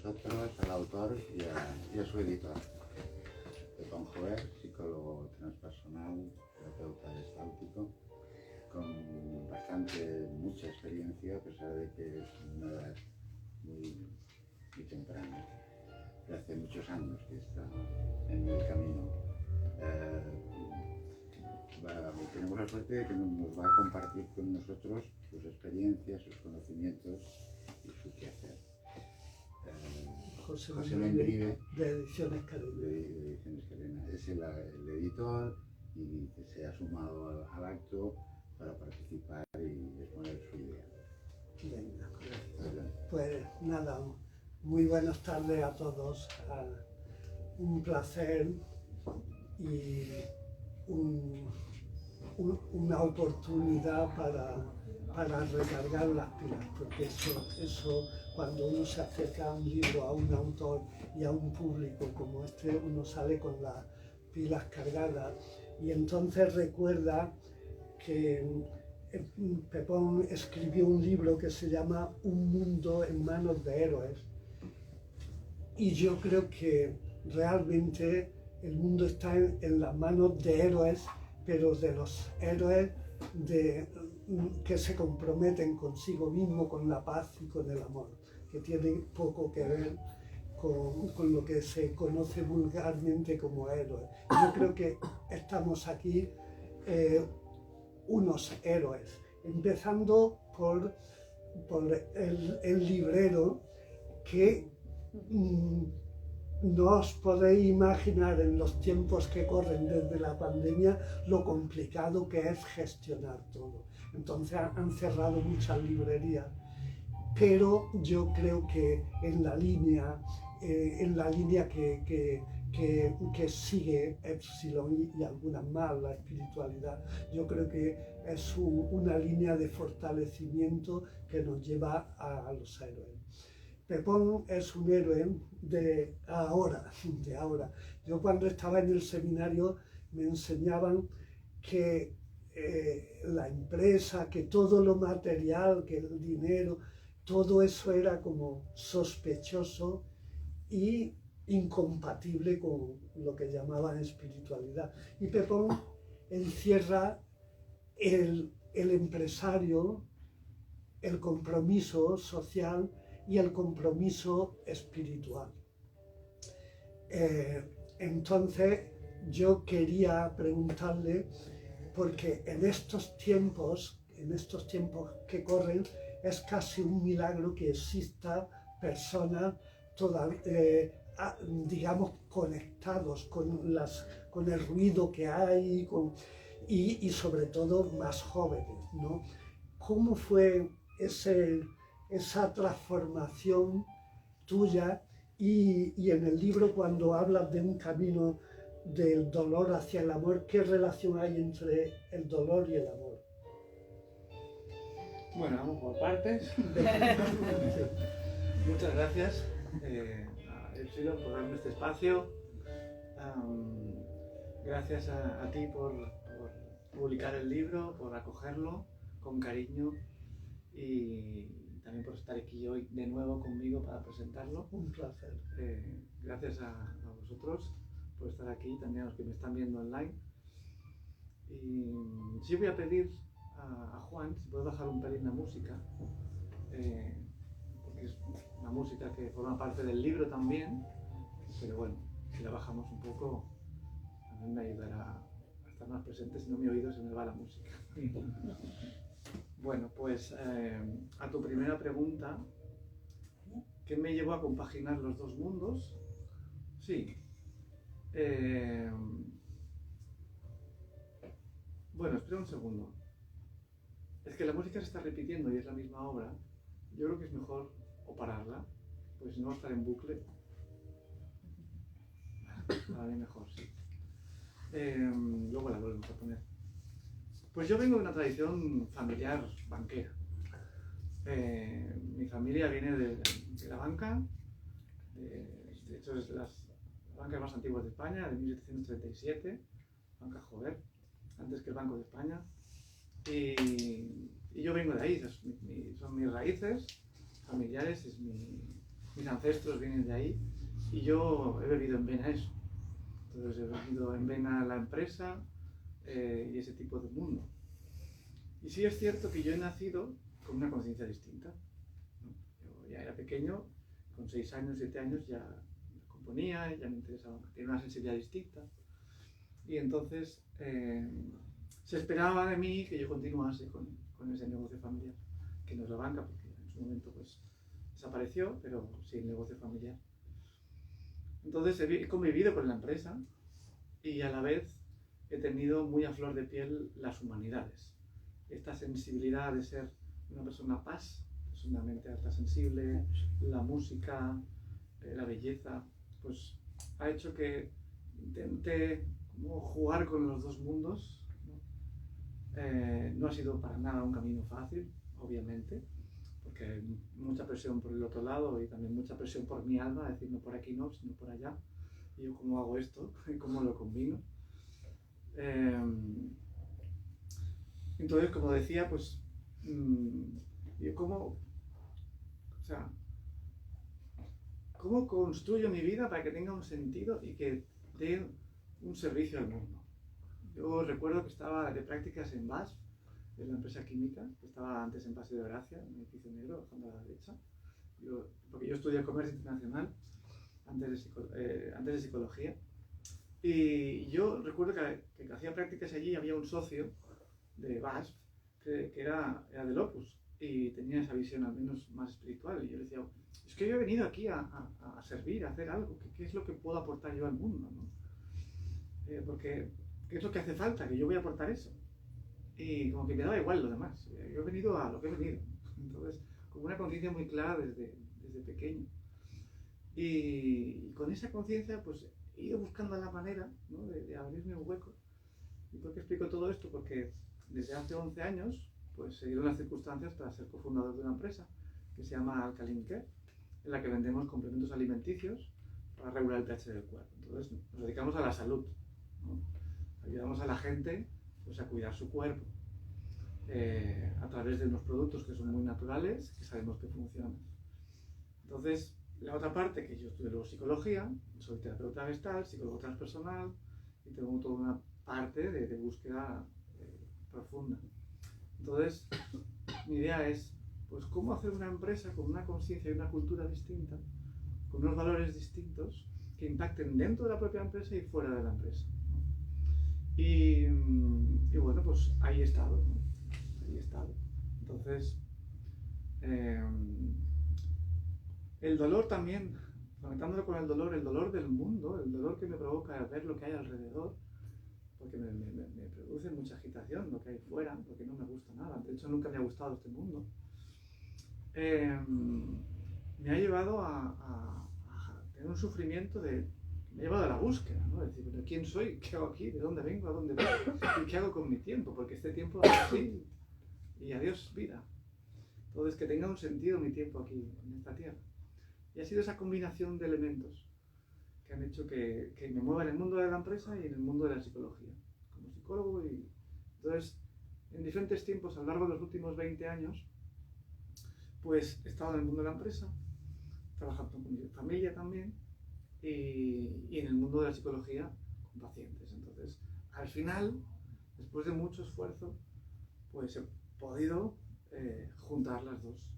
vosotros, al autor y a su editor. Pepón Jover, psicólogo transpersonal, terapeuta gestáltico, con mucha experiencia, a pesar de que es una edad muy temprana. Hace muchos años que está en el camino. Tenemos la suerte de que nos va a compartir con nosotros sus experiencias, sus conocimientos y su quehacer. José Membrive, de Ediciones Cadena. De Ediciones Cadena. Es el editor y que se ha sumado al acto para participar y exponer su idea. Venga, pues nada, muy buenas tardes a todos. Un placer y una oportunidad para recargar las pilas, porque eso cuando uno se acerca a un libro, a un autor y a un público como este, uno sale con las pilas cargadas y entonces recuerda que Pepón escribió un libro que se llama Un mundo en manos de héroes y yo creo que realmente el mundo está en las manos de héroes, pero de los héroes que se comprometen consigo mismo, con la paz y con el amor, que tienen poco que ver con lo que se conoce vulgarmente como héroes. Yo creo que estamos aquí unos héroes, empezando por el librero que no os podéis imaginar en los tiempos que corren desde la pandemia lo complicado que es gestionar todo. Entonces han cerrado muchas librerías, pero yo creo que en la línea que sigue Epsilon y algunas más, la espiritualidad, yo creo que es una línea de fortalecimiento que nos lleva a los héroes. Pepón es un héroe de ahora. Yo cuando estaba en el seminario me enseñaban que la empresa, que todo lo material, que el dinero, todo eso era como sospechoso y incompatible con lo que llamaban espiritualidad. Y Pepón encierra el empresario, el compromiso social y el compromiso espiritual. Entonces yo quería preguntarle, porque en estos tiempos que corren, es casi un milagro que exista personas todavía, digamos, conectados con el ruido que hay y sobre todo más jóvenes, ¿no? ¿Cómo fue esa transformación tuya y en el libro cuando hablas de un camino del dolor hacia el amor, qué relación hay entre el dolor y el amor? Bueno, vamos por partes. Muchas gracias a Epsilon por darme este espacio. Gracias a ti por publicar el libro, por acogerlo con cariño y también por estar aquí hoy de nuevo conmigo para presentarlo. Un placer. Gracias a vosotros por estar aquí, también a los que me están viendo online. Y sí voy a pedir a Juan si puedo bajar un pelín la música, porque es una música que forma parte del libro también, pero bueno, si la bajamos un poco, a mí me ayudará a estar más presente, si no mi oído se me va la música. Bueno, pues a tu primera pregunta, ¿qué me llevó a compaginar los dos mundos? Sí. Bueno, espera un segundo. Es que la música se está repitiendo y es la misma obra. Yo creo que es mejor o pararla, pues si no estar en bucle. Para mí mejor, sí. Luego la volvemos a poner. Pues yo vengo de una tradición familiar banquera. Mi familia viene de la banca, de hecho es de las bancas más antiguas de España, de 1737, Banca Jover, antes que el Banco de España. Y yo vengo de ahí, son mis raíces familiares, es mi mis ancestros vienen de ahí y yo he bebido en vena eso. Entonces he bebido en vena la empresa y ese tipo de mundo. Y sí es cierto que yo he nacido con una conciencia distinta, ¿no? Yo ya era pequeño, con 6 años, 7 años ya componía, ya me interesaba, tenía una sensibilidad distinta. Y entonces se esperaba de mí que yo continuase con ese negocio familiar, que no es la banca, porque en su momento pues desapareció, pero sí el negocio familiar. Entonces he convivido con la empresa y a la vez he tenido muy a flor de piel las humanidades. Esta sensibilidad de ser una persona paz, una mente alta sensible, la música, la belleza, pues ha hecho que intente como jugar con los dos mundos, ¿no? No ha sido para nada un camino fácil, obviamente, porque hay mucha presión por el otro lado y también mucha presión por mi alma, decir no por aquí no, sino por allá. Y yo cómo hago esto, cómo lo combino. Entonces, como decía, pues yo cómo construyo mi vida para que tenga un sentido y que dé un servicio al mundo. Yo recuerdo que estaba de prácticas en BASF, en la empresa química, que estaba antes en Paseo de Gracia, en el edificio negro, bajando a la derecha. Porque yo estudié comercio internacional antes de psicología. Y yo recuerdo que hacía prácticas allí y había un socio de BASF que era del Opus y tenía esa visión al menos más espiritual. Y yo le decía, es que yo he venido aquí a servir, a hacer algo. ¿Qué es lo que puedo aportar yo al mundo, ¿no? Porque ¿qué es lo que hace falta? Que yo voy a aportar eso. Y como que me daba igual lo demás. Yo he venido a lo que he venido. Entonces, como una conciencia muy clara desde pequeño. Y con esa conciencia, pues he ido buscando la manera, ¿no?, de abrirme un hueco. ¿Y por qué explico todo esto? Porque desde hace 11 años, pues se dieron las circunstancias para ser cofundador de una empresa que se llama Alkaline Care, en la que vendemos complementos alimenticios para regular el pH del cuerpo. Entonces nos dedicamos a la salud, ¿no? Ayudamos a la gente pues, a cuidar su cuerpo a través de unos productos que son muy naturales, que sabemos que funcionan. Entonces, la otra parte, que yo estudio luego psicología, soy terapeuta gestal, psicólogo transpersonal y tengo toda una parte de búsqueda profunda. Entonces, mi idea es, pues, cómo hacer una empresa con una conciencia y una cultura distinta, con unos valores distintos, que impacten dentro de la propia empresa y fuera de la empresa, ¿no? Y bueno, pues ahí he estado, ¿no? Ahí he estado. Entonces, el dolor también, conectándolo con el dolor del mundo, el dolor que me provoca ver lo que hay alrededor, porque me produce mucha agitación lo que hay fuera, porque no me gusta nada. De hecho, nunca me ha gustado este mundo. Me ha llevado a tener un sufrimiento me ha llevado a la búsqueda, ¿no? Es decir, ¿quién soy? ¿Qué hago aquí? ¿De dónde vengo? ¿A dónde voy? ¿Y qué hago con mi tiempo? Porque este tiempo es así. Y adiós, vida. Entonces, que tenga un sentido mi tiempo aquí, en esta tierra. Y ha sido esa combinación de elementos que han hecho que me mueva en el mundo de la empresa y en el mundo de la psicología, como psicólogo. Y entonces, en diferentes tiempos, a lo largo de los últimos 20 años, pues he estado en el mundo de la empresa, trabajando con mi familia también, y en el mundo de la psicología con pacientes. Entonces, al final, después de mucho esfuerzo, pues he podido juntar las dos.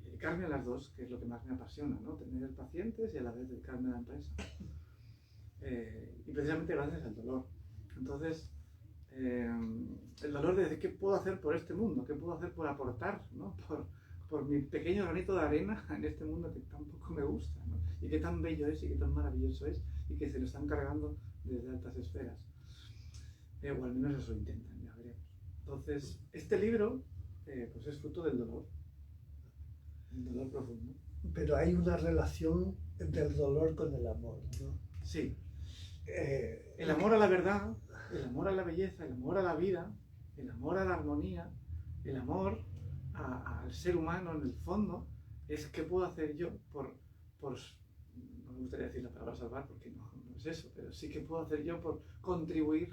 Dedicarme a las dos, que es lo que más me apasiona, ¿no? Tener pacientes y a la vez dedicarme a la empresa. Y precisamente gracias al dolor. Entonces, el dolor de decir qué puedo hacer por este mundo, qué puedo hacer por aportar, ¿no? por mi pequeño granito de arena en este mundo que tampoco me gusta, ¿no? Y qué tan bello es y qué tan maravilloso es y que se lo están cargando desde altas esferas. O al menos eso intentan, ya veremos. Entonces, este libro pues es fruto del dolor. El dolor profundo. Pero hay una relación del dolor con el amor, ¿no? Sí. El amor a la verdad, el amor a la belleza, el amor a la vida, el amor a la armonía, el amor al ser humano en el fondo, es qué puedo hacer yo por no me gustaría decir la palabra salvar porque no es eso, pero sí que puedo hacer yo por contribuir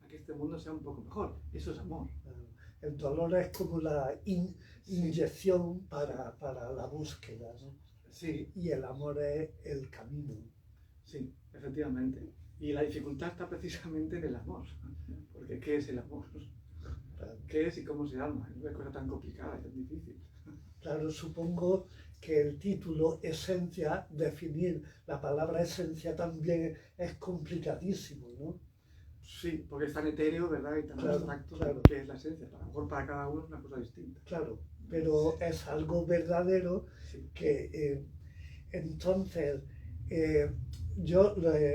a que este mundo sea un poco mejor. Eso es amor. El dolor es como la inyección para la búsqueda, ¿no? Sí, y el amor es el camino. sí, efectivamente. Y la dificultad está precisamente en el amor. Porque ¿qué es el amor? ¿Qué es y cómo se ama? Es una cosa tan complicada y tan difícil. Claro, supongo que el título esencia, definir la palabra esencia también es complicadísimo, ¿no? Sí, porque es tan etéreo, ¿verdad? Y tan Claro, abstracto, claro. ¿qué es la esencia? A lo mejor para cada uno es una cosa distinta. Claro, pero es algo verdadero Sí, que entonces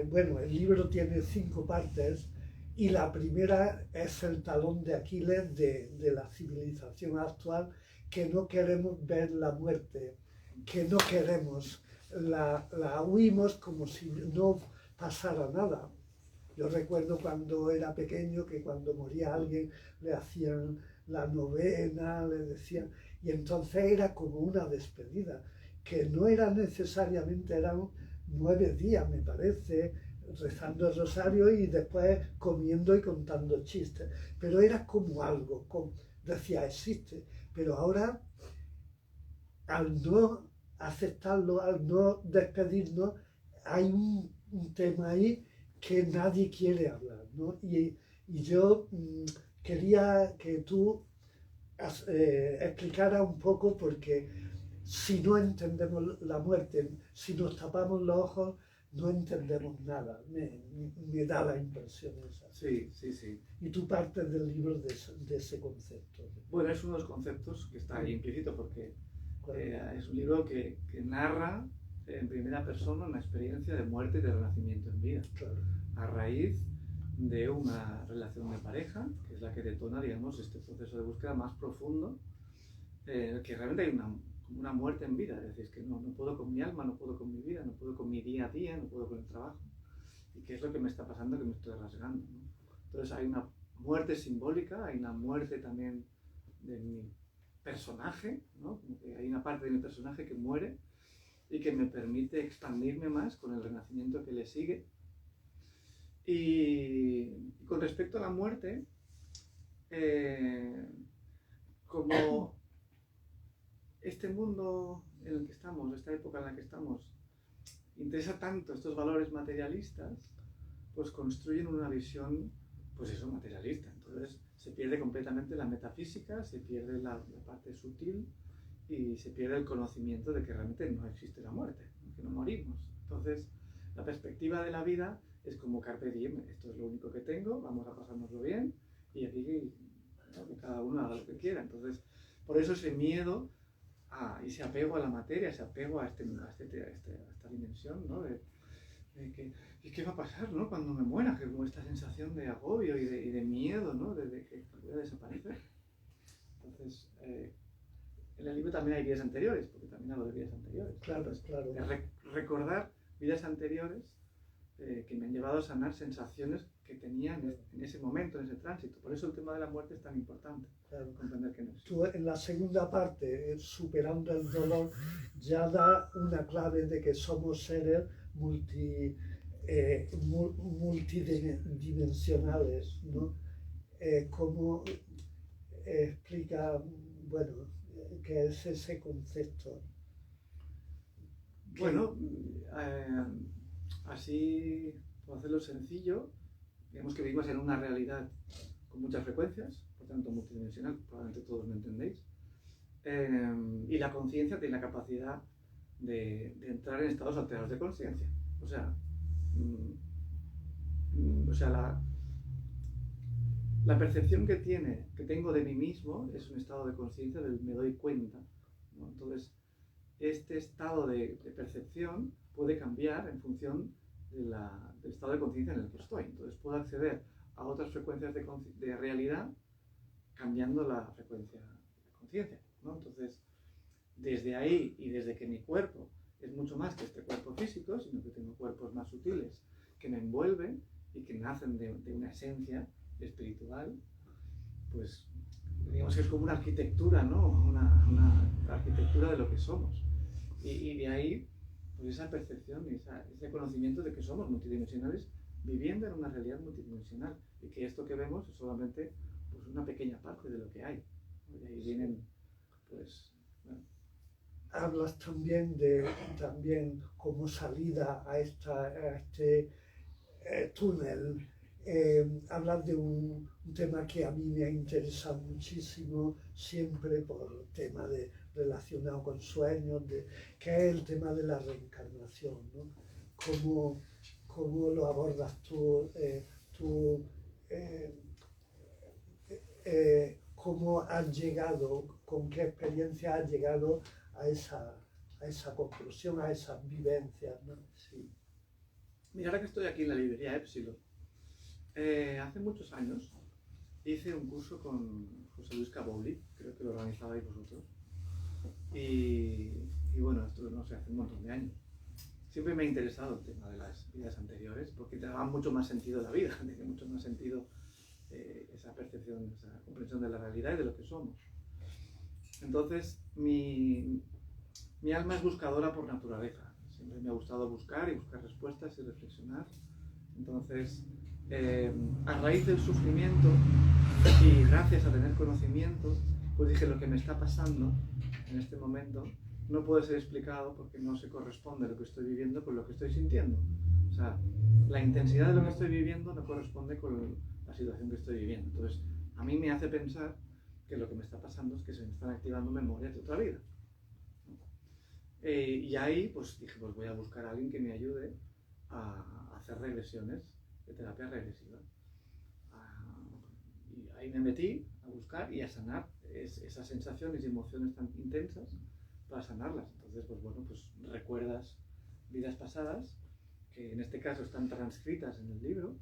bueno, el libro tiene 5 partes y la primera es el talón de Aquiles de la civilización actual, que no queremos ver la muerte, que no queremos, la huimos como si no pasara nada. Yo recuerdo cuando era pequeño que cuando moría alguien le hacían la novena, le decían, y entonces era como una despedida, que no era necesariamente, eran 9 días, me parece, rezando el rosario y después comiendo y contando chistes, pero era como algo, decía, existe, pero ahora al no aceptarlo, al no despedirnos, hay un tema ahí que nadie quiere hablar, ¿no? Y yo quería que tú explicara un poco, porque si no entendemos la muerte, si nos tapamos los ojos, no entendemos nada. Me da la impresión esa. sí, sí, sí. Y tú partes del libro de ese concepto. Bueno, es uno de los conceptos que está ahí implícito porque Claro. es un libro que narra en primera persona una experiencia de muerte y de renacimiento en vida, Claro. a raíz de una relación de pareja, que es la que detona, digamos, este proceso de búsqueda más profundo, que realmente hay una muerte en vida, es decir, es que no puedo con mi alma, no puedo con mi vida, no puedo con mi día a día, no puedo con el trabajo. ¿Y qué es lo que me está pasando? Que me estoy rasgando, ¿no? Entonces hay una muerte simbólica, hay una muerte también de mi personaje, ¿no? Como que hay una parte de mi personaje que muere y que me permite expandirme más con el renacimiento que le sigue. Y con respecto a la muerte, como este mundo en el que estamos, esta época en la que estamos, interesa tanto estos valores materialistas, pues construyen una visión, pues eso, materialista. Entonces se pierde completamente la metafísica, se pierde la parte sutil y se pierde el conocimiento de que realmente no existe la muerte, que no morimos. Entonces la perspectiva de la vida es como carpe diem, esto es lo único que tengo, vamos a pasárnoslo bien y aquí, ¿no?, que cada uno haga lo que quiera. Entonces, por eso ese miedo y ese apego a la materia, ese apego a esta dimensión, ¿no? ¿Y qué va a pasar, ¿no?, cuando me muera? Que como esta sensación de agobio y de miedo, ¿no?, de que voy a desaparecer. Entonces, en el libro también hay vidas anteriores, porque también hablo de vidas anteriores. Claro, Entonces, claro. Recordar vidas anteriores que me han llevado a sanar sensaciones que tenía en ese momento, en ese tránsito. Por eso el tema de la muerte es tan importante. Claro. Comprender que no existe. Tú en la segunda parte, superando el dolor, ya da una clave de que somos seres multidimensionales, ¿no? ¿Cómo explica, bueno, qué es ese concepto? Bueno, así, por hacerlo sencillo, digamos que vivimos en una realidad con muchas frecuencias, por tanto multidimensional, probablemente todos me entendéis, y la conciencia tiene la capacidad de entrar en estados alterados de conciencia. O sea, la percepción que tengo de mí mismo es un estado de conciencia del me doy cuenta, ¿no? Entonces, este estado de percepción puede cambiar en función del estado de conciencia en el que estoy. Entonces puedo acceder a otras frecuencias de realidad cambiando la frecuencia de conciencia, ¿no? Entonces, desde ahí y desde que mi cuerpo es mucho más que este cuerpo físico, sino que tengo cuerpos más sutiles que me envuelven y que nacen de una esencia espiritual, pues digamos que es como una arquitectura, ¿no? Una arquitectura de lo que somos. Y de ahí, pues esa percepción, ese conocimiento de que somos multidimensionales viviendo en una realidad multidimensional y que esto que vemos es solamente pues, una pequeña parte de lo que hay. Y ahí vienen, pues, bueno, hablas también también como salida a este túnel. Hablas de un tema que a mí me ha interesado muchísimo siempre por el tema relacionado con sueños, que es el tema de la reencarnación, ¿no? ¿Cómo lo abordas tú? ¿Cómo has llegado, con qué experiencia has llegado a esa conclusión, a esas vivencias, ¿no? Sí. Mira, ahora que estoy aquí en la librería Epsilon, hace muchos años hice un curso con José Luis Cabouli, creo que lo organizabais vosotros, y bueno, esto no sé, hace un montón de años. Siempre me ha interesado el tema de las vidas anteriores, porque te da mucho más sentido la vida, tiene mucho más sentido esa percepción, esa comprensión de la realidad y de lo que somos. Entonces, mi alma es buscadora por naturaleza. Siempre me ha gustado buscar y buscar respuestas y reflexionar. Entonces, a raíz del sufrimiento y gracias a tener conocimiento, pues dije, lo que me está pasando en este momento no puede ser explicado porque no se corresponde lo que estoy viviendo con lo que estoy sintiendo. O sea, la intensidad de lo que estoy viviendo no corresponde con la situación que estoy viviendo. Entonces, a mí me hace pensar que lo que me está pasando es que se me están activando memorias de otra vida. Y ahí, pues dije, pues voy a buscar a alguien que me ayude a hacer regresiones de terapia regresiva. Y ahí me metí a buscar y a sanar esas sensaciones y emociones tan intensas para sanarlas. Entonces, pues bueno, pues recuerdas vidas pasadas, que en este caso están transcritas en el libro,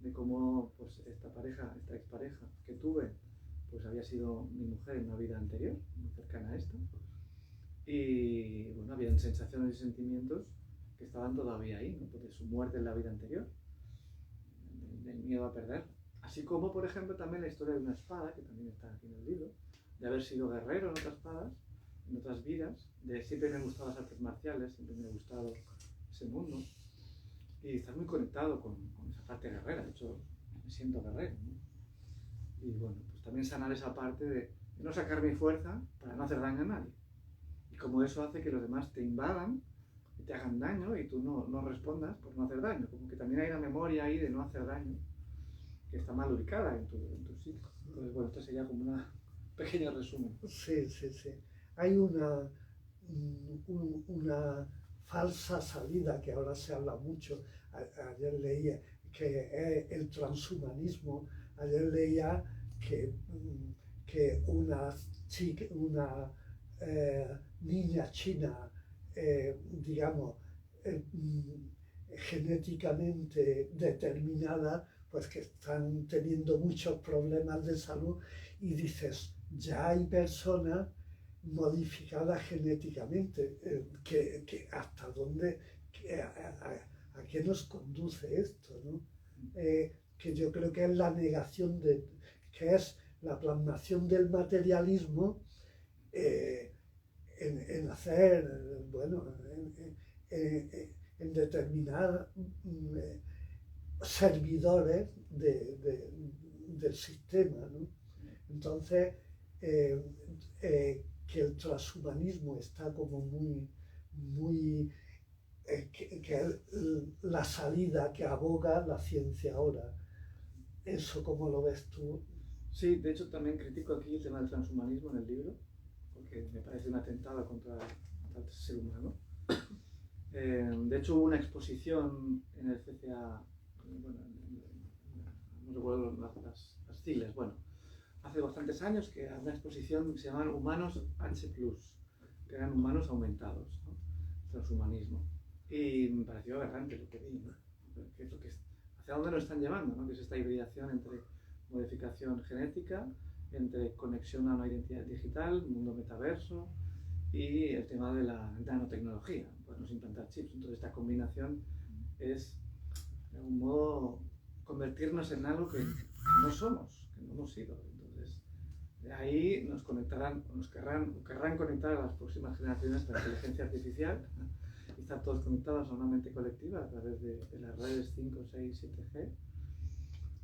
de cómo pues esta expareja que tuve, pues había sido mi mujer en una vida anterior, muy cercana a esta. Y bueno, habían sensaciones y sentimientos que estaban todavía ahí, ¿no? Pues de su muerte en la vida anterior, del miedo a perder. Así como, por ejemplo, también la historia de una espada, que también está aquí en el libro, de haber sido guerrero en otras espadas, en otras vidas, de siempre me han gustado las artes marciales, siempre me ha gustado ese mundo. Y estar muy conectado con esa parte guerrera, de hecho, me siento guerrero, ¿no? Y bueno, pues también sanar esa parte de no sacar mi fuerza para no hacer daño a nadie. Y como eso hace que los demás te invadan y te hagan daño y tú no respondas por no hacer daño. Como que también hay una memoria ahí de no hacer daño que está mal ubicada en tu psico. Entonces, bueno, esto sería como un pequeño resumen. Sí. Hay una falsa salida que ahora se habla mucho. Ayer leía que es el transhumanismo. Ayer leía que una niña china, digamos, genéticamente determinada, pues que están teniendo muchos problemas de salud, y dices, ya hay personas modificadas genéticamente, que hasta dónde, a qué nos conduce esto, ¿no? Que yo creo que es la negación que es la plasmación del materialismo en hacer, bueno, en determinar servidores del sistema, ¿no? Entonces, que el transhumanismo está como muy que es la salida que aboga la ciencia ahora. ¿Eso cómo lo ves tú? Sí, de hecho también critico aquí el tema del transhumanismo en el libro, porque me parece un atentado contra el ser humano. De hecho hubo una exposición en el CCA, bueno, no recuerdo las siglas, bueno, hace bastantes años, que era una exposición que se llamaban Humanos H+, que eran humanos aumentados, ¿no? Transhumanismo. Y me pareció aberrante lo que vi, ¿no? ¿Hacia dónde nos están llevando, ¿no? Que es esta hibridación entre modificación genética, entre conexión a una identidad digital, mundo metaverso y el tema de la nanotecnología, podemos implantar chips. Entonces esta combinación es, de algún modo, convertirnos en algo que no somos, que no hemos sido. Entonces, de ahí nos conectarán, querrán conectar a las próximas generaciones con la inteligencia artificial, ¿no? Y estar todos conectados a una mente colectiva a través de las redes 5, 6, 7G,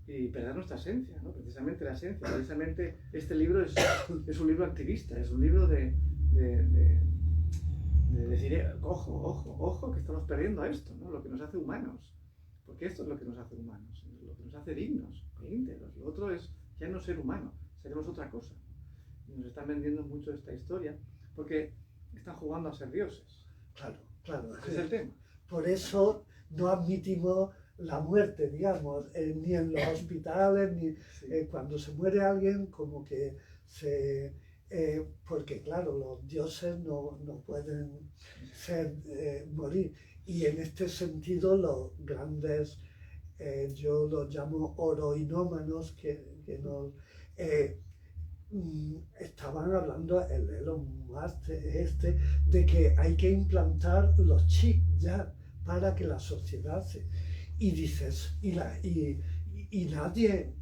y perder nuestra esencia, ¿no? Precisamente la esencia. Precisamente este libro es un libro activista, es un libro de de decir, ojo, ojo, ojo, que estamos perdiendo esto, ¿no? Lo que nos hace humanos. Porque esto es lo que nos hace humanos, lo que nos hace dignos e íntegros. Lo otro es ya no ser humano, seremos otra cosa. Y nos están vendiendo mucho esta historia porque están jugando a ser dioses. Claro, claro. Ese es el tema. Por eso no admitimos la muerte, digamos, ni en los hospitales, ni Sí. cuando se muere alguien, como que se... porque claro, los dioses no pueden morir. Y en este sentido los grandes, yo los llamo oroinómanos, que nos... estaban hablando, el Elon Musk de que hay que implantar los chips ya para que la sociedad se... Y dices, y nadie,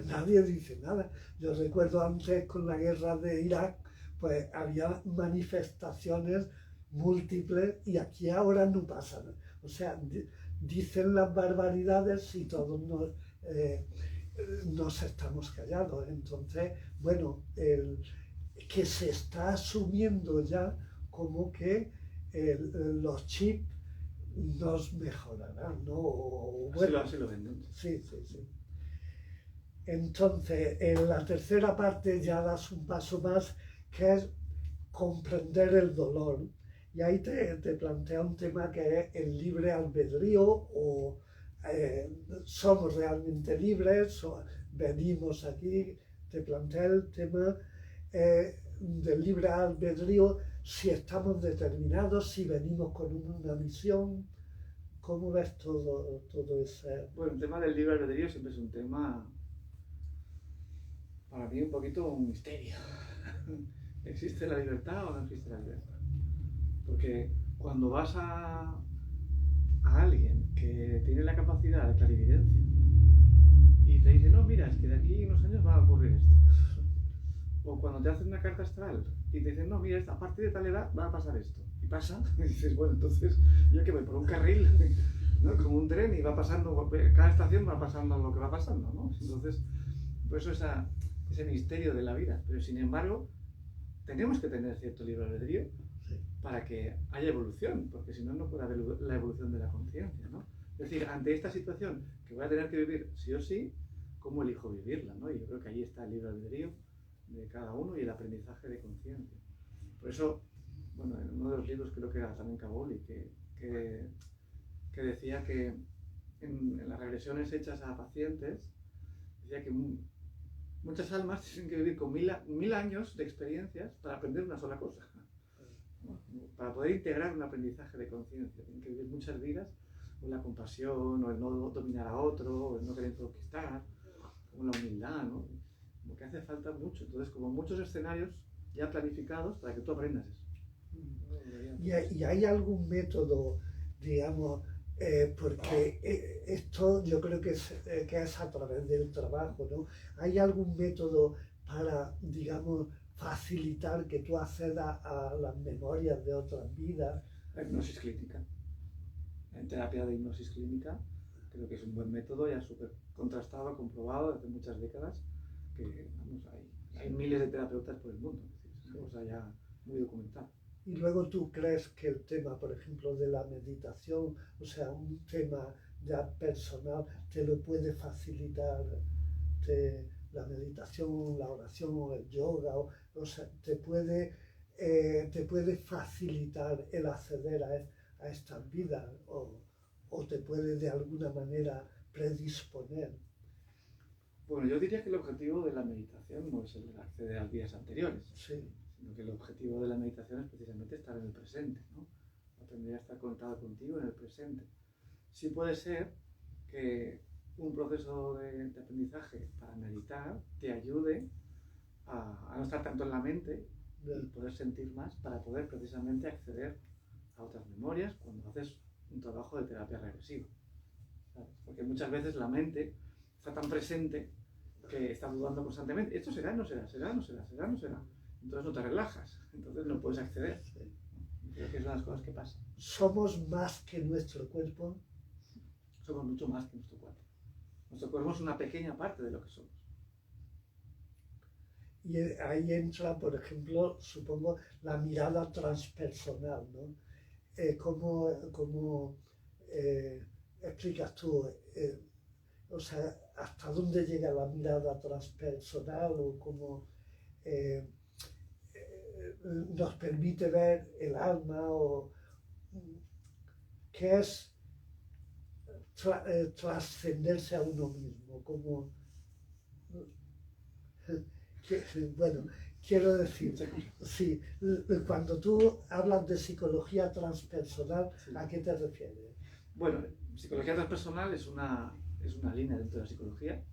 nadie dice nada. Yo recuerdo antes con la guerra de Irak, pues había manifestaciones múltiples y aquí ahora no pasa nada. O sea, dicen las barbaridades y todos nos estamos callados. Entonces, bueno, que se está asumiendo ya como que los chips nos mejorarán, ¿no? Bueno, así lo venden. Sí, sí, sí. Entonces, en la tercera parte ya das un paso más, que es comprender el dolor. Y ahí te plantea un tema que es el libre albedrío, o somos realmente libres, o venimos aquí, te plantea el tema del libre albedrío, si estamos determinados, si venimos con una misión. ¿Cómo ves todo ese...? Bueno, el tema del libre albedrío siempre es un tema, para mí, un poquito un misterio. ¿Existe la libertad o no existe la libertad? Porque cuando vas a alguien que tiene la capacidad de clarividencia y te dice, no, mira, es que de aquí a unos años va a ocurrir esto. O cuando te hacen una carta astral y te dicen, no, mira, a partir de tal edad va a pasar esto. Y pasa, y dices, bueno, entonces yo que voy por un carril, ¿no? Como un tren, y va pasando, cada estación va pasando lo que va pasando, ¿no? Entonces, por eso ese misterio de la vida. Pero sin embargo, tenemos que tener cierto libre albedrío para que haya evolución, porque si no, no puede haber la evolución de la conciencia, ¿no? Es decir, ante esta situación que voy a tener que vivir sí o sí, ¿cómo elijo vivirla, ¿no? Y yo creo que ahí está el libre albedrío de cada uno y el aprendizaje de conciencia. Por eso, bueno, en uno de los libros, creo que era también Kabuli, que decía que en las regresiones hechas a pacientes, decía que muchas almas tienen que vivir con mil años de experiencias para aprender una sola cosa, ¿no? Para poder integrar un aprendizaje de conciencia. Tienen que vivir muchas vidas con la compasión, o el no dominar a otro, o el no querer conquistar, con la humildad, ¿no? Como que hace falta mucho. Entonces, como muchos escenarios ya planificados para que tú aprendas eso. ¿Y hay algún método, digamos, porque esto yo creo que es a través del trabajo, ¿no? ¿Hay algún método para, digamos, facilitar que tú accedas a las memorias de otras vidas? La hipnosis clínica. En terapia de hipnosis clínica creo que es un buen método, ya súper contrastado, comprobado desde muchas décadas, que vamos, hay miles de terapeutas por el mundo. Es una cosa ya muy documentada. Y luego tú crees que el tema, por ejemplo, de la meditación, o sea, un tema ya personal, te lo puede facilitar la meditación, la oración, el yoga, o sea, te puede facilitar el acceder a estas vidas, o te puede de alguna manera predisponer. Bueno, yo diría que el objetivo de la meditación no es el acceder a las vidas anteriores. Sí. Sino que el objetivo de la meditación es precisamente estar en el presente, ¿no? Aprender a estar conectado contigo en el presente. Sí puede ser que un proceso de aprendizaje para meditar te ayude a no estar tanto en la mente y poder sentir más para poder precisamente acceder a otras memorias cuando haces un trabajo de terapia regresiva, ¿sabes? Porque muchas veces la mente está tan presente que está dudando constantemente. ¿Esto será? ¿No será? ¿Será? ¿No será? ¿Será? ¿No será? Entonces no te relajas, entonces no puedes acceder. Creo que es una de las cosas que pasa. ¿Somos más que nuestro cuerpo? Somos mucho más que nuestro cuerpo. Nuestro cuerpo es una pequeña parte de lo que somos. Y ahí entra, por ejemplo, supongo, la mirada transpersonal, ¿no? ¿Cómo explicas tú? O sea, ¿hasta dónde llega la mirada transpersonal o cómo nos permite ver el alma o qué es trascenderse a uno mismo? Como, bueno, quiero decir, sí, cuando tú hablas de psicología transpersonal, Sí. ¿a qué te refieres? Bueno, psicología transpersonal es una línea dentro de la psicología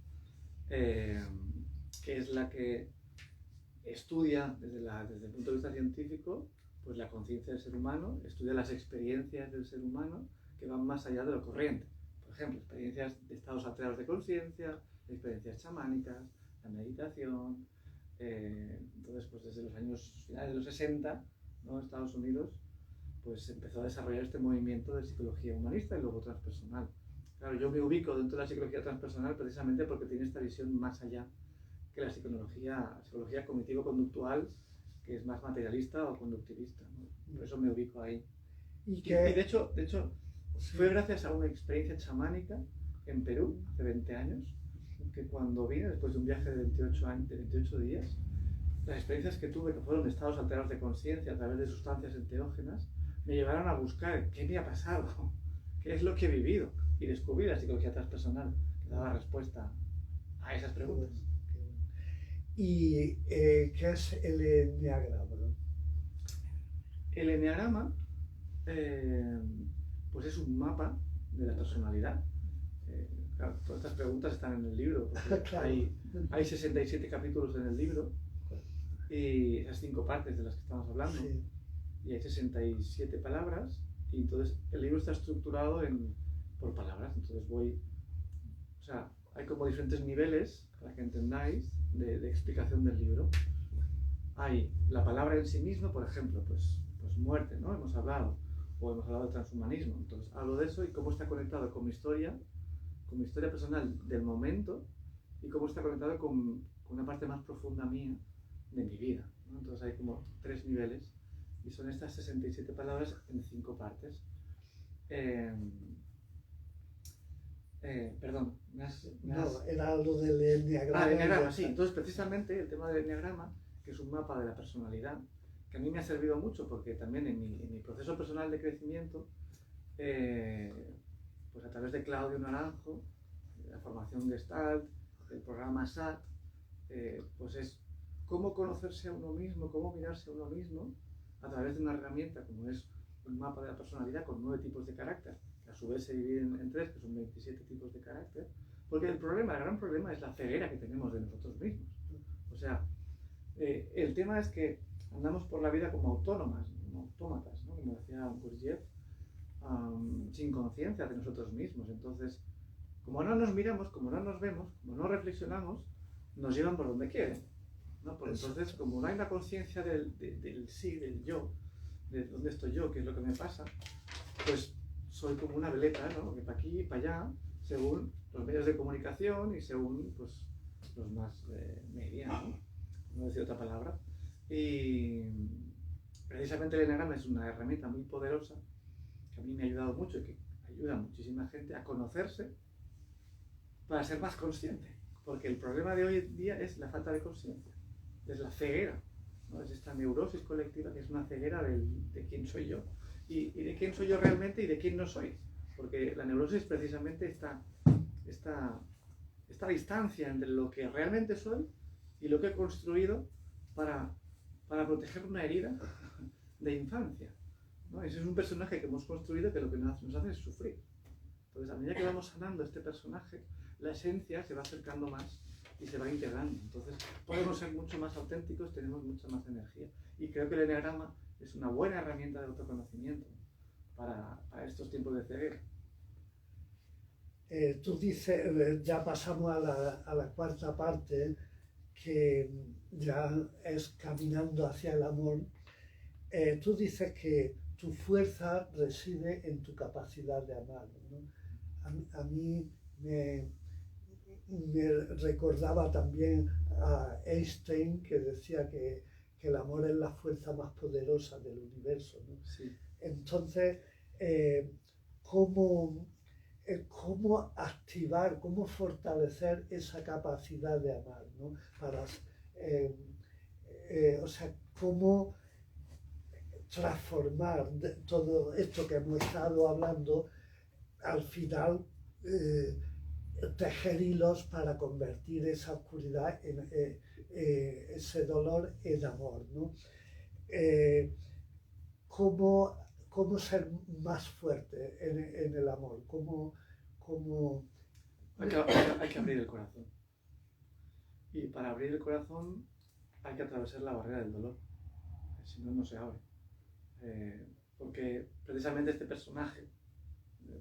que es la que estudia desde el punto de vista científico pues la conciencia del ser humano, estudia las experiencias del ser humano que van más allá de lo corriente. Por ejemplo, experiencias de estados alterados de conciencia, experiencias chamánicas, la meditación. Entonces, pues desde los años finales de los 60, ¿no? En Estados Unidos, pues empezó a desarrollar este movimiento de psicología humanista y luego transpersonal. Claro, yo me ubico dentro de la psicología transpersonal precisamente porque tiene esta visión más allá que la psicología cognitivo-conductual, que es más materialista o conductivista, ¿no? Por eso me ubico ahí. Y de hecho, fue gracias a una experiencia chamánica en Perú, hace 20 años, que cuando vine, después de un viaje de 28 días, las experiencias que tuve, que fueron estados alterados de conciencia a través de sustancias enteógenas, me llevaron a buscar qué me ha pasado, qué es lo que he vivido, y descubrí la psicología transpersonal, que daba respuesta a esas preguntas. ¿Y qué es el enneagrama? El enneagrama pues es un mapa de la personalidad. Claro, todas estas preguntas están en el libro, porque Claro. hay 67 capítulos en el libro, y esas 5 partes de las que estamos hablando, Sí. y hay 67 palabras, y entonces el libro está estructurado por palabras, entonces o sea, hay como diferentes niveles, para que entendáis, de explicación del libro. Hay la palabra en sí misma, por ejemplo, pues muerte, ¿no? Hemos hablado, o hemos hablado de transhumanismo, entonces hablo de eso y cómo está conectado con mi historia personal del momento, y cómo está conectado con una parte más profunda mía de mi vida, ¿no? Entonces hay como 3 niveles, y son estas 67 palabras en 5 partes. Perdón, No, era lo del enneagrama. el enneagrama, sí. Entonces, precisamente el tema del enneagrama, que es un mapa de la personalidad, que a mí me ha servido mucho porque también en mi proceso personal de crecimiento, pues a través de Claudio Naranjo, la formación Gestalt, el programa SAT, pues es cómo conocerse a uno mismo, cómo mirarse a uno mismo a través de una herramienta como es un mapa de la personalidad con 9 tipos de carácter, que a su vez se dividen en 3, que son 27 tipos de carácter, porque el gran problema es la ceguera que tenemos de nosotros mismos. O sea, el tema es que andamos por la vida como autónomas, como autómatas, ¿no? Como decía Gurdjieff, sin conciencia de nosotros mismos. Entonces, como no nos miramos, como no nos vemos, como no reflexionamos, nos llevan por donde quieren, ¿no? Entonces, como no hay una conciencia del sí, del yo, de dónde estoy yo, qué es lo que me pasa, pues soy como una veleta, ¿no? Que para aquí y para allá, según los medios de comunicación y según pues, los más media, ¿no? No decir otra palabra. Y precisamente el enneagrama es una herramienta muy poderosa que a mí me ha ayudado mucho y que ayuda a muchísima gente a conocerse para ser más consciente. Porque el problema de hoy en día es la falta de conciencia, es la ceguera, ¿no? Es esta neurosis colectiva que es una ceguera de quién soy yo y de quién soy yo realmente y de quién no soy. Porque la neurosis precisamente esta distancia entre lo que realmente soy y lo que he construido para proteger una herida de infancia, ¿no? Ese es un personaje que hemos construido que lo que nos hace es sufrir. Entonces, a medida que vamos sanando este personaje, la esencia se va acercando más y se va integrando. Entonces, podemos ser mucho más auténticos, tenemos mucha más energía. Y creo que el enneagrama es una buena herramienta de autoconocimiento para estos tiempos de ceguera. Tú dices, ya pasamos a la cuarta parte, que ya es caminando hacia el amor. Tú dices que tu fuerza reside en tu capacidad de amar, ¿no? A mí me recordaba también a Einstein, que decía que el amor es la fuerza más poderosa del universo, ¿no? Sí. Entonces, ¿cómo activar, cómo fortalecer esa capacidad de amar, ¿no? O sea, cómo transformar todo esto que hemos estado hablando, al final tejer hilos para convertir esa oscuridad ese dolor en amor, ¿no? ¿Cómo ser más fuerte en el amor? Hay que abrir el corazón. Y para abrir el corazón hay que atravesar la barrera del dolor. Si no, no se abre. Porque precisamente este personaje,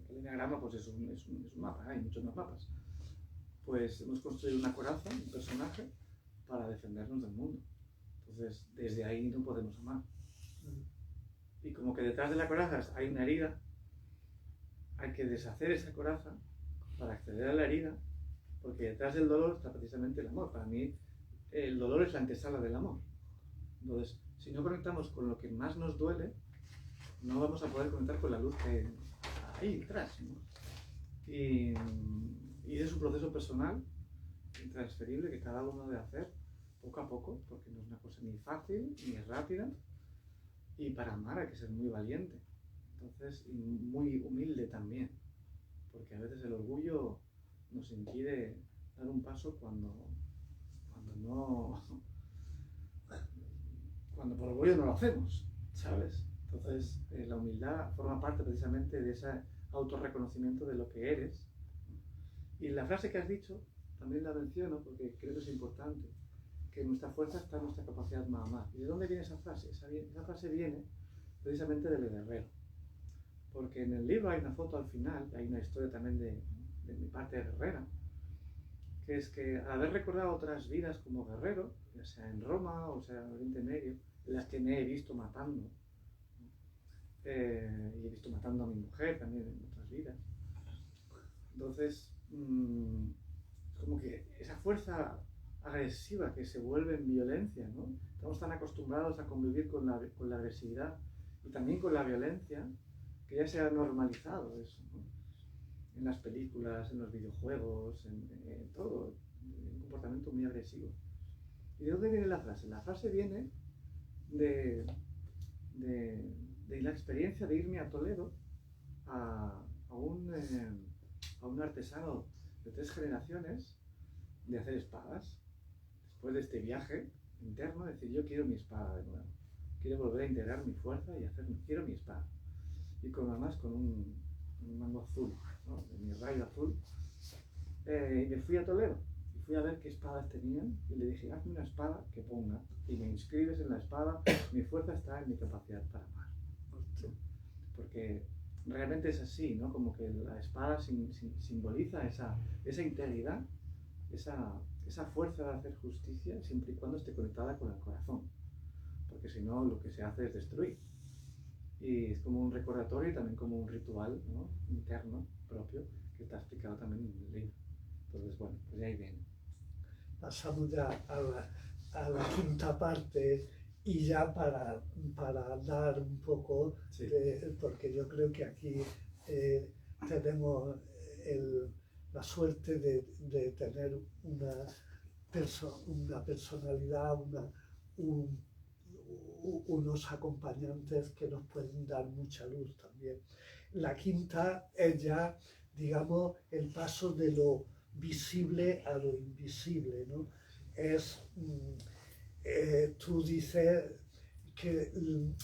el enneagrama, pues es un mapa, hay muchos más mapas. Pues hemos construido una coraza, un personaje, para defendernos del mundo. Entonces, desde ahí no podemos amar. Y como que detrás de la coraza hay una herida, hay que deshacer esa coraza para acceder a la herida, porque detrás del dolor está precisamente el amor. Para mí, el dolor es la antesala del amor. Entonces, si no conectamos con lo que más nos duele, no vamos a poder conectar con la luz que hay ahí detrás, ¿no? Y es un proceso personal, intransferible, que cada uno debe hacer poco a poco, porque no es una cosa ni fácil, ni rápida, y para amar hay que ser muy valiente, entonces, y muy humilde también, porque a veces el orgullo nos impide dar un paso cuando por orgullo no lo hacemos, ¿sabes? Entonces, la humildad forma parte precisamente de ese autorreconocimiento de lo que eres. Y la frase que has dicho, también la menciono porque creo que es importante, que nuestra fuerza está en nuestra capacidad de amar. ¿Y de dónde viene esa frase? Esa frase viene precisamente del guerrero. Porque en el libro hay una foto al final, hay una historia también de mi parte guerrera, que es que al haber recordado otras vidas como guerrero, ya sea en Roma o sea en Oriente Medio, en las que me he visto matando, y he visto matando a mi mujer también en otras vidas. Entonces, es como que esa fuerza agresiva que se vuelve en violencia, ¿no? Estamos tan acostumbrados a convivir con la agresividad y también con la violencia, que ya se ha normalizado eso, ¿no? En las películas, en los videojuegos, en todo, un comportamiento muy agresivo. ¿Y de dónde viene la frase? La frase viene de la experiencia de irme a Toledo a un artesano de 3 generaciones de hacer espadas. Después de este viaje interno, decir, yo quiero mi espada de nuevo. Quiero volver a integrar mi fuerza y quiero mi espada. Y además con un mango azul, ¿no? De mi rayo azul. Y me fui a Toledo y fui a ver qué espadas tenían y le dije, hazme una espada que ponga y me inscribes en la espada. Mi fuerza está en mi capacidad para amar. Porque realmente es así, ¿no? Como que la espada simboliza esa integridad, esa fuerza de hacer justicia, siempre y cuando esté conectada con el corazón. Porque si no, lo que se hace es destruir. Y es como un recordatorio y también como un ritual, ¿no? Interno, propio, que está explicado también en el libro. Entonces, bueno, pues de ahí viene. Pasamos ya a la quinta parte y ya para dar un poco, Sí. porque yo creo que aquí tenemos la suerte de tener una personalidad, unos acompañantes que nos pueden dar mucha luz también. La quinta es ya, digamos, el paso de lo visible a lo invisible, ¿no? Tú dices que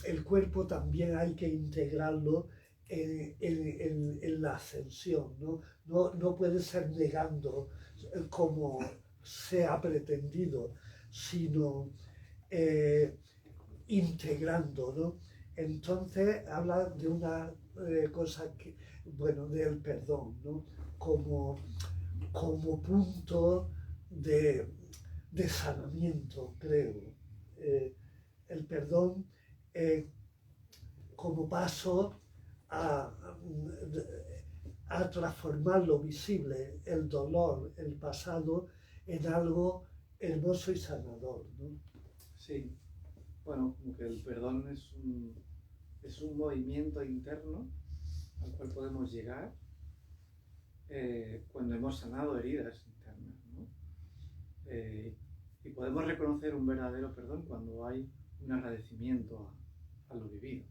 el cuerpo también hay que integrarlo en la ascensión, ¿no? No puede ser negando como se ha pretendido, sino integrando, ¿no? Entonces habla de una cosa que, bueno, del perdón, ¿no? Como punto de sanamiento, creo. El perdón como paso a transformar lo visible, el dolor, el pasado, en algo hermoso y sanador, ¿no? Sí, bueno, como que el perdón es un movimiento interno al cual podemos llegar cuando hemos sanado heridas internas, ¿no? Y podemos reconocer un verdadero perdón cuando hay un agradecimiento a lo vivido.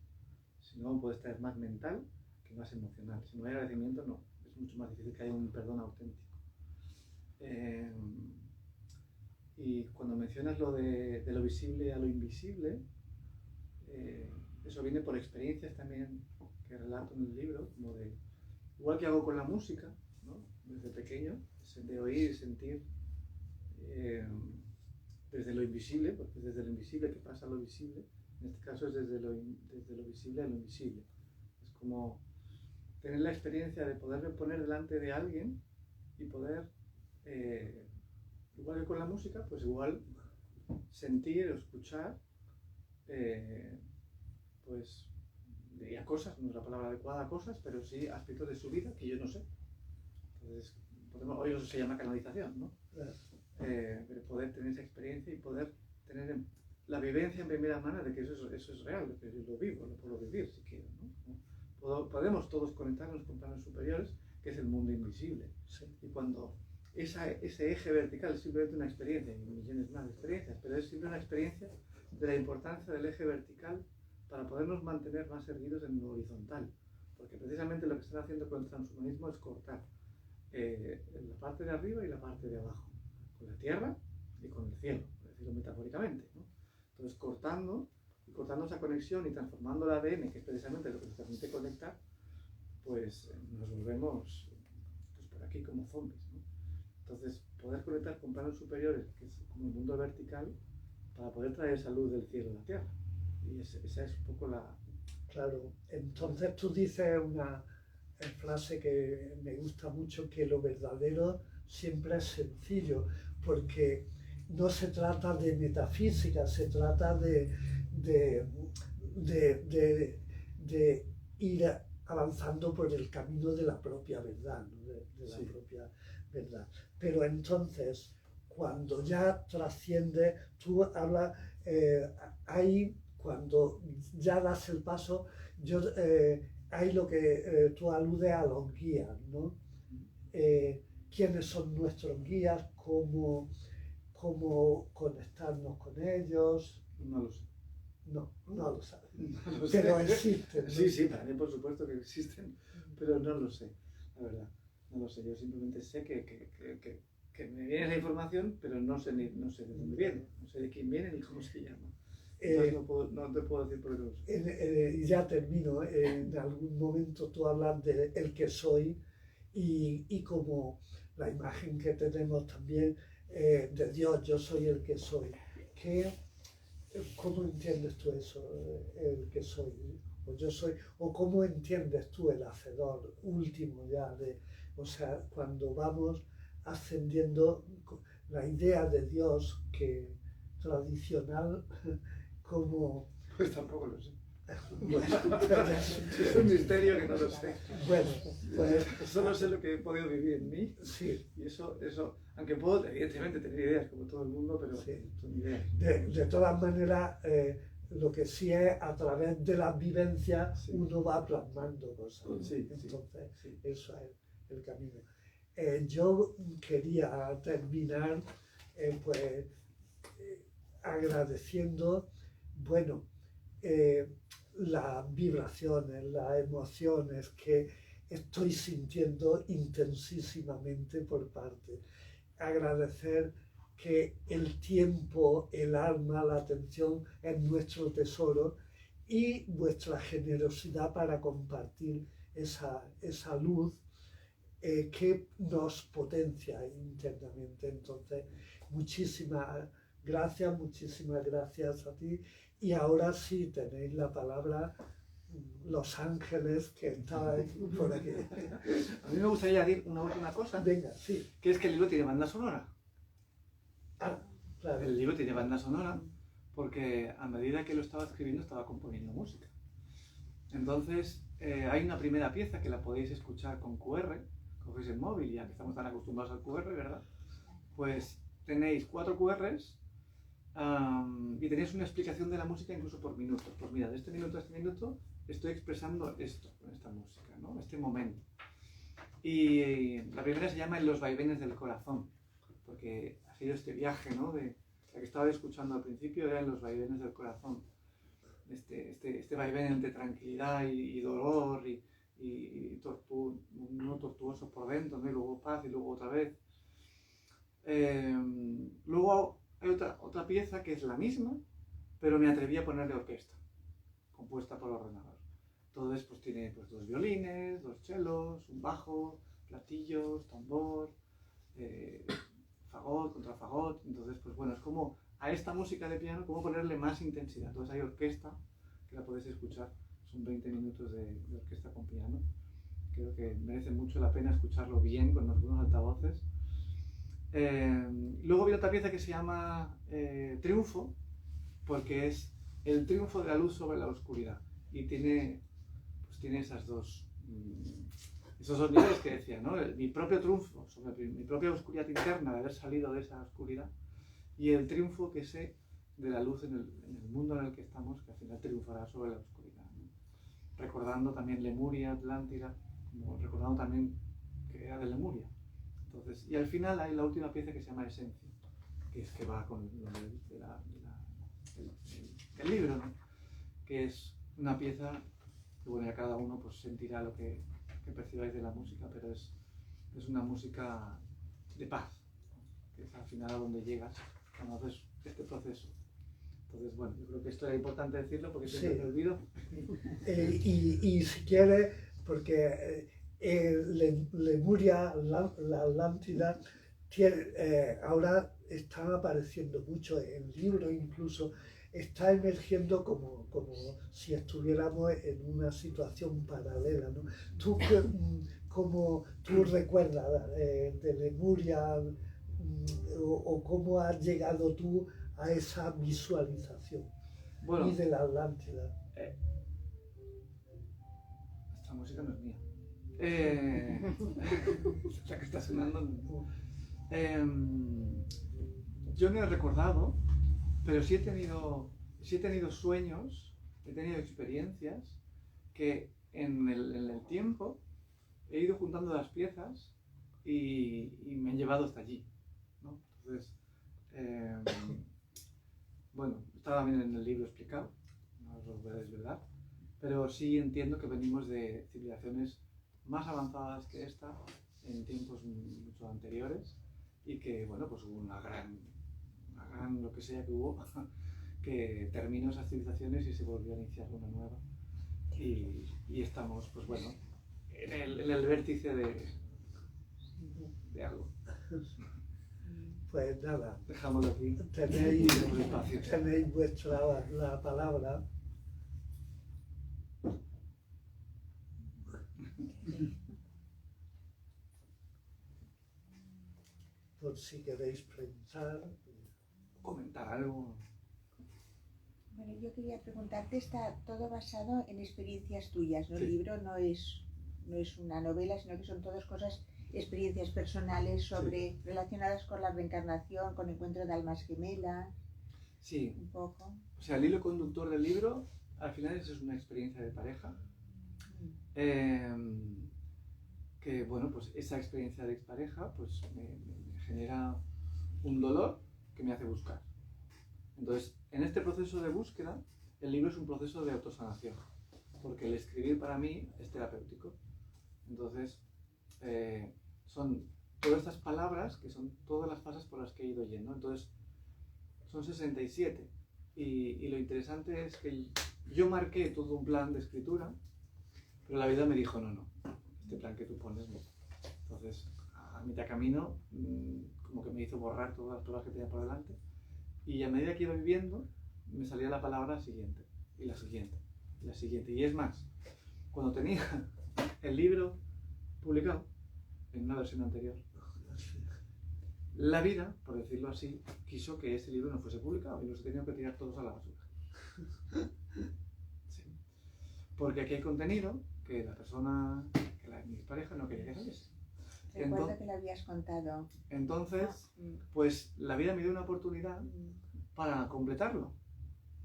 Si no, puede estar más mental que más emocional. Si no hay agradecimiento, no. Es mucho más difícil que haya un perdón auténtico. Y cuando mencionas lo de lo visible a lo invisible, eso viene por experiencias también que relato en el libro, como de, igual que hago con la música, ¿no? Desde pequeño, de oír y sentir desde lo invisible, porque es desde lo invisible que pasa a lo visible. En este caso es desde lo visible a lo invisible. Es como tener la experiencia de poderme poner delante de alguien y poder, igual que con la música, pues igual sentir o escuchar, pues diría cosas, no es la palabra adecuada, cosas, pero sí aspectos de su vida que yo no sé. Entonces, hoy eso se llama canalización, ¿no? Pero poder tener esa experiencia y poder tener la vivencia en primera mano de que eso es real, de que yo lo vivo, lo puedo vivir si quiero, ¿no? Podemos todos conectarnos con planos superiores, que es el mundo invisible. Sí. Y cuando ese eje vertical es simplemente una experiencia, y millones más de experiencias, pero es siempre una experiencia de la importancia del eje vertical para podernos mantener más erguidos en lo horizontal. Porque precisamente lo que están haciendo con el transhumanismo es cortar la parte de arriba y la parte de abajo, con la tierra y con el cielo, por decirlo metafóricamente, ¿no? Entonces cortando esa conexión y transformando el ADN, que es precisamente lo que nos permite conectar, pues nos volvemos pues, por aquí como zombies, ¿no? Entonces poder conectar con planos superiores, que es como el mundo vertical, para poder traer esa luz del cielo a la tierra. Y esa es un poco la... Claro, entonces tú dices una frase que me gusta mucho, que lo verdadero siempre es sencillo, porque no se trata de metafísica, se trata de ir avanzando por el camino de la propia verdad, ¿no? de la propia verdad. Pero entonces, cuando ya trasciende, tú hablas, ahí cuando ya das el paso, hay lo que tú aludes a los guías, ¿no? ¿Quiénes son nuestros guías? ¿Cómo conectarnos con ellos? No lo sé. No lo sabes. No lo pero sé. existen, ¿no? Sí, para mí por supuesto que existen, pero no lo sé, la verdad. No lo sé, yo simplemente sé que me viene la información, pero no sé de dónde viene, no sé de quién viene ni cómo se llama. Entonces no te puedo decir por qué no lo sé. Y ya termino, en algún momento tú hablas de el que soy y como la imagen que tenemos también de Dios, yo soy el que soy. ¿Cómo entiendes tú eso, el que soy? O yo soy, o cómo entiendes tú el hacedor último ya o sea, cuando vamos ascendiendo la idea de Dios que tradicional como... Pues tampoco lo sé. Bueno, es un misterio que no lo sé. Bueno, pues solo sé lo que he podido vivir en mí. Sí. Y eso, aunque puedo evidentemente tener ideas como todo el mundo, pero Sí. son ideas. De todas maneras, lo que sí es a través de las vivencias Sí. uno va plasmando cosas, ¿no? Sí, Entonces, sí. eso es el camino. Yo quería terminar agradeciendo, bueno, las vibraciones, las emociones que estoy sintiendo intensísimamente por parte. Agradecer que el tiempo, el alma, la atención es nuestro tesoro y vuestra generosidad para compartir esa luz que nos potencia internamente. Entonces, muchísimas gracias a ti. Y ahora sí tenéis la palabra, los ángeles que estáis por aquí. A mí me gustaría decir una última cosa. Venga, sí. Que es que el libro tiene banda sonora. Claro. El libro tiene banda sonora porque a medida que lo estaba escribiendo estaba componiendo música. Entonces, hay una primera pieza que la podéis escuchar con QR, cogéis el móvil, ya que estamos tan acostumbrados al QR, ¿verdad? Pues tenéis 4 QRs y tenéis una explicación de la música incluso por minutos. Pues mira, de este minuto a este minuto estoy expresando esto con esta música, ¿no? Este momento. Y la primera se llama En los vaivenes del corazón, porque ha sido este viaje, ¿no? La que estaba escuchando al principio era En los vaivenes del corazón. Este vaivén entre tranquilidad y dolor y no tortuoso por dentro, ¿no? Y luego paz y luego otra vez. Luego hay otra pieza que es la misma, pero me atreví a ponerle orquesta, compuesta por ordenador. Entonces pues tiene pues, 2 violines, 2 chelos, un bajo, platillos, tambor, fagot, contrafagot. Entonces pues bueno, es como a esta música de piano, cómo ponerle más intensidad. Entonces hay orquesta, que la podéis escuchar, son 20 minutos de orquesta con piano. Creo que merece mucho la pena escucharlo bien con los buenos altavoces. Luego viene otra pieza que se llama Triunfo, porque es el triunfo de la luz sobre la oscuridad. Y tiene esos dos niveles que decía, ¿no? Mi propio triunfo sobre mi propia oscuridad interna de haber salido de esa oscuridad y el triunfo que sé de la luz en el mundo en el que estamos, que al final triunfará sobre la oscuridad, ¿no? Recordando también Lemuria, Atlántida, como recordando también que era de Lemuria. Entonces, y al final hay la última pieza que se llama Esencia, que es que va con el libro, ¿no? Que es una pieza que bueno, ya cada uno pues sentirá lo que percibáis de la música, pero es una música de paz, que es al final a donde llegas cuando haces este proceso. Entonces, bueno, yo creo que esto era importante decirlo porque siempre me olvido. Y si quieres, porque Lemuria, la Atlántida, ahora está apareciendo mucho en libros, incluso está emergiendo como si estuviéramos en una situación paralela, ¿no? ¿Tú cómo tú recuerdas de Lemuria o cómo has llegado tú a esa visualización y de la Atlántida? Esta música no es mía. La que está sonando. Yo no he recordado, pero sí he tenido sueños, he tenido experiencias que en el tiempo he ido juntando las piezas y me han llevado hasta allí, ¿no? Entonces, bueno, estaba bien en el libro explicado, no os lo voy a desvelar, pero sí entiendo que venimos de civilizaciones más avanzadas que esta en tiempos mucho anteriores y que, bueno, pues hubo una gran lo que sea que hubo, que terminó esas civilizaciones y se volvió a iniciar una nueva. Y estamos, pues bueno, en el vértice de algo. Pues nada, dejámoslo aquí. Tenéis vuestra la palabra. Por si queréis preguntar. Comentar algo. Bueno, yo quería preguntarte, está todo basado en experiencias tuyas, ¿no? Sí. El libro no es una novela, sino que son todas cosas, experiencias personales relacionadas con la reencarnación, con el encuentro de almas gemelas. Sí. Un poco. O sea, el hilo conductor del libro, al final es una experiencia de pareja. Que, bueno, pues esa experiencia de expareja pues me genera un dolor que me hace buscar. Entonces, en este proceso de búsqueda, el libro es un proceso de autosanación, porque el escribir para mí es terapéutico. Entonces, son todas estas palabras que son todas las fases por las que he ido yendo. Entonces, son 67. Y lo interesante es que yo marqué todo un plan de escritura, pero la vida me dijo, no, este plan que tú pones no. Entonces, a mitad camino, como que me hizo borrar todas las pruebas que tenía por delante. Y a medida que iba viviendo, me salía la palabra siguiente, y la siguiente, y la siguiente. Y es más, cuando tenía el libro publicado, en una versión anterior, la vida, por decirlo así, quiso que ese libro no fuese publicado y los he tenido que tirar todos a la basura. Sí. Porque aquí hay contenido que la persona, mi pareja no quería que saliese. Recuerdo que lo habías contado. Entonces, pues la vida me dio una oportunidad para completarlo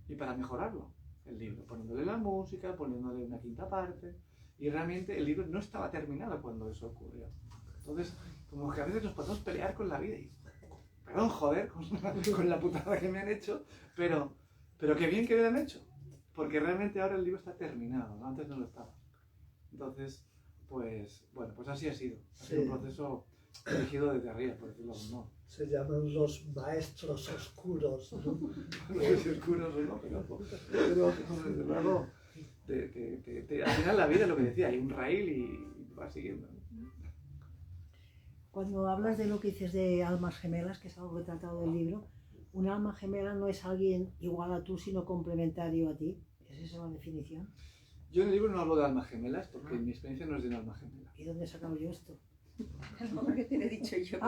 y para mejorarlo, el libro, poniéndole la música, poniéndole una quinta parte, y realmente el libro no estaba terminado cuando eso ocurrió. Entonces, como que a veces nos podemos pelear con la vida y, perdón, joder, con la putada que me han hecho, pero qué bien que me lo han hecho, porque realmente ahora el libro está terminado, ¿no? Antes no lo estaba. Entonces, pues, bueno, pues así ha sido. Ha sido un proceso dirigido desde arriba, por decirlo de algún modo. Se llaman los maestros oscuros, ¿no? No sé si oscuros o no, pero desde luego, al final la vida es lo que decía, hay un raíl y va siguiendo. Cuando hablas de lo que dices de almas gemelas, que es algo que he tratado del libro, un alma gemela no es alguien igual a tú, sino complementario a ti. ¿Es esa la definición? Yo en el libro no hablo de almas gemelas, porque mi experiencia no es de un alma gemela. ¿Y dónde he sacado yo esto? A lo mejor que te lo he dicho yo.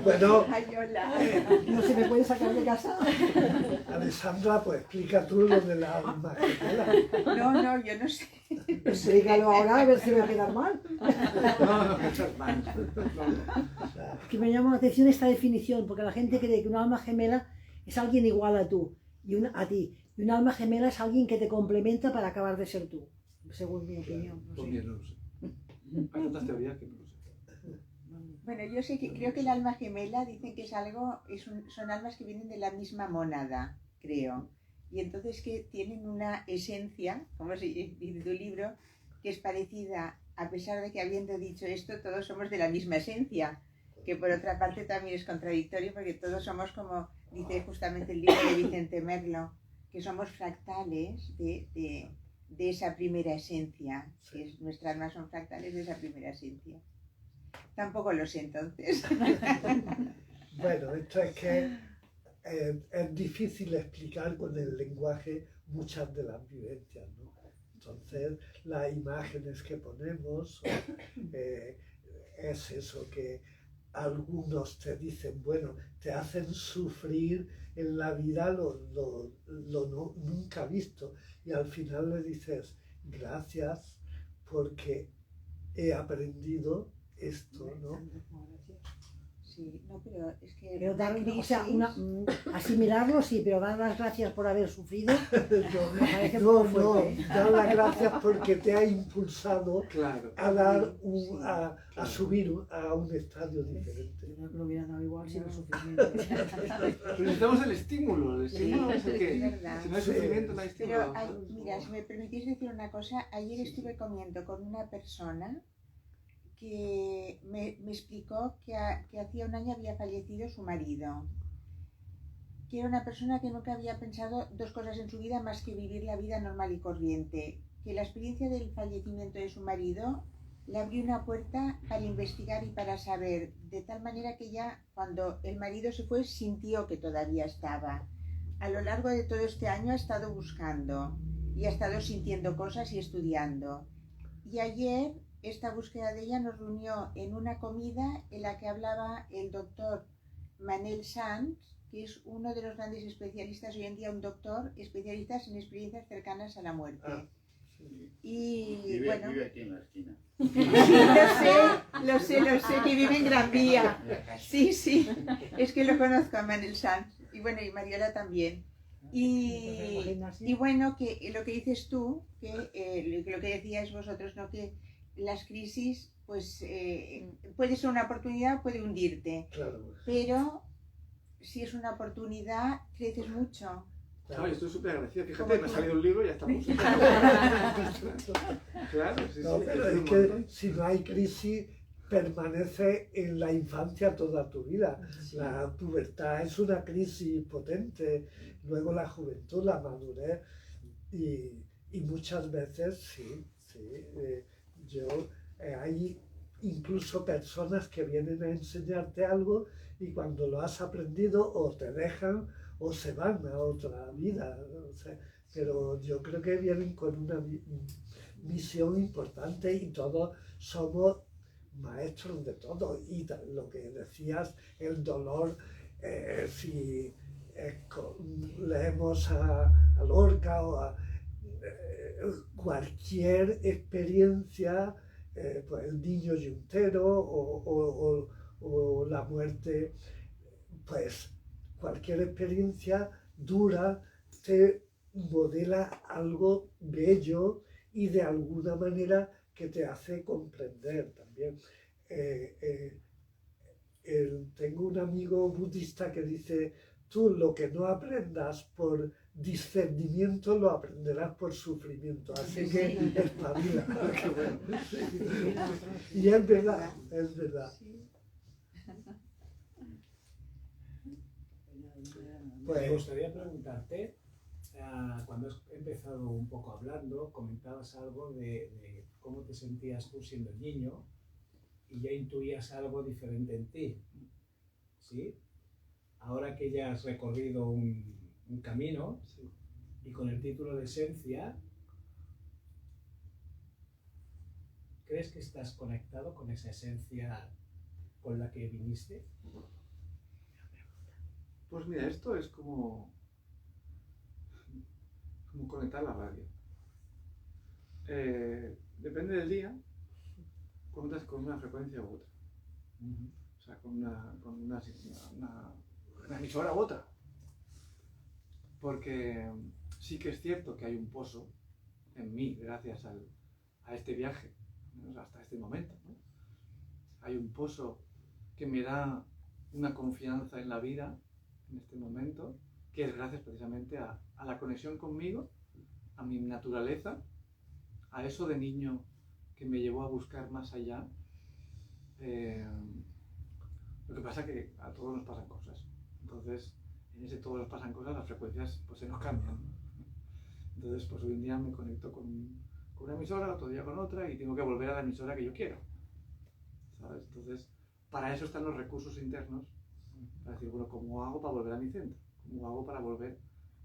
Bueno, Ay, hola. ¿No se me puede sacar de casa? Alessandra, pues explica tú lo de la alma gemela. No, yo no sé. Explícalo ahora a ver si me va a quedar mal. No, estás mal. Es que me llama la atención esta definición, porque la gente cree que un alma gemela es alguien igual a tú, a ti. Y un alma gemela es alguien que te complementa para acabar de ser tú, según mi opinión. No Pues sé. bien, no lo sé. Hay tantas teorías que no lo sé. Bueno, yo sé que creo que el alma gemela dicen que es algo, son almas que vienen de la misma mónada, creo. Y entonces que tienen una esencia, como se dice tu libro, que es parecida, a pesar de que habiendo dicho esto, todos somos de la misma esencia, que por otra parte también es contradictorio porque todos somos como dice justamente el libro de Vicente Merlo, que somos fractales de esa primera esencia, que es, nuestras almas son fractales de esa primera esencia. Tampoco lo sé entonces. Bueno, esto es que es difícil explicar con el lenguaje muchas de las vivencias, ¿no? Entonces, las imágenes que ponemos es eso que algunos te dicen, bueno, te hacen sufrir en la vida lo nunca visto, y al final le dices, gracias porque he aprendido esto, ¿no? Sí, no, pero es que... Pero dar, crisis... o sea, asimilarlo sí, pero dar las gracias por haber sufrido, me parece No, muy fuerte. dar las gracias porque te ha impulsado Claro. a dar a subir a un estadio diferente. Yo creo que lo hubiera dado igual sin el sufrimiento. Pero necesitamos el estímulo es el que... es verdad. Si no hay sufrimiento, no hay estímulo. Pero, mira, si me permitís decir una cosa, ayer estuve comiendo con una persona que me explicó que hacía un año había fallecido su marido, que era una persona que nunca había pensado dos cosas en su vida más que vivir la vida normal y corriente, que la experiencia del fallecimiento de su marido le abrió una puerta para investigar y para saber, de tal manera que ella, cuando el marido se fue, sintió que todavía estaba. A lo largo de todo este año ha estado buscando y ha estado sintiendo cosas y estudiando. Y ayer esta búsqueda de ella nos reunió en una comida en la que hablaba el doctor Manel Sanz, que es uno de los grandes especialistas, hoy en día un doctor, especialistas en experiencias cercanas a la muerte. Y bueno, vive aquí en la esquina. lo sé, que vive en Gran Vía. Sí, es que lo conozco a Manel Sanz. Y bueno, y Mariola también. Y bueno, que lo que dices tú, que lo que decíais vosotros, ¿no? Que las crisis, pues, puede ser una oportunidad, puede hundirte. Claro. Pero si es una oportunidad, creces mucho. Claro, estoy súper agradecido. Fíjate, me ha salido un libro y ya estamos. Claro, sí, No, sí. pero es que si no hay crisis, permanece en la infancia toda tu vida. La pubertad es una crisis potente, luego la juventud, la madurez, y muchas veces sí. Hay incluso personas que vienen a enseñarte algo y cuando lo has aprendido o te dejan o se van a otra vida, o sea, pero yo creo que vienen con una misión importante y todos somos maestros de todo. Y lo que decías, el dolor, si leemos a Lorca o cualquier experiencia, pues el niño yuntero o la muerte, pues cualquier experiencia dura te modela algo bello y de alguna manera que te hace comprender también. Tengo un amigo budista que dice, tú lo que no aprendas por discernimiento lo aprenderás por sufrimiento, así que espabila. Y es verdad, es verdad. Me gustaría preguntarte, cuando has empezado un poco hablando, comentabas algo de cómo te sentías tú siendo niño y ya intuías algo diferente en ti, ¿sí? Ahora que ya has recorrido un camino, ¿sí?, y con el título de esencia, ¿crees que estás conectado con esa esencia con la que viniste? Pues mira, esto es como conectar la radio. Depende del día, conectas con una frecuencia u otra. O sea, con una emisora u otra. Porque sí que es cierto que hay un pozo en mí, gracias a este viaje, ¿no?, hasta este momento, ¿no? Hay un pozo que me da una confianza en la vida, en este momento, que es gracias precisamente a la conexión conmigo, a mi naturaleza, a eso de niño que me llevó a buscar más allá. Lo que pasa es que a todos nos pasan cosas. Entonces, en ese todos nos pasan cosas, las frecuencias pues se nos cambian. Entonces, pues hoy en día me conecto con una emisora, otro día con otra, y tengo que volver a la emisora que yo quiero, ¿sabes? Entonces, para eso están los recursos internos, para decir, bueno, ¿cómo hago para volver a mi centro? ¿Cómo hago para volver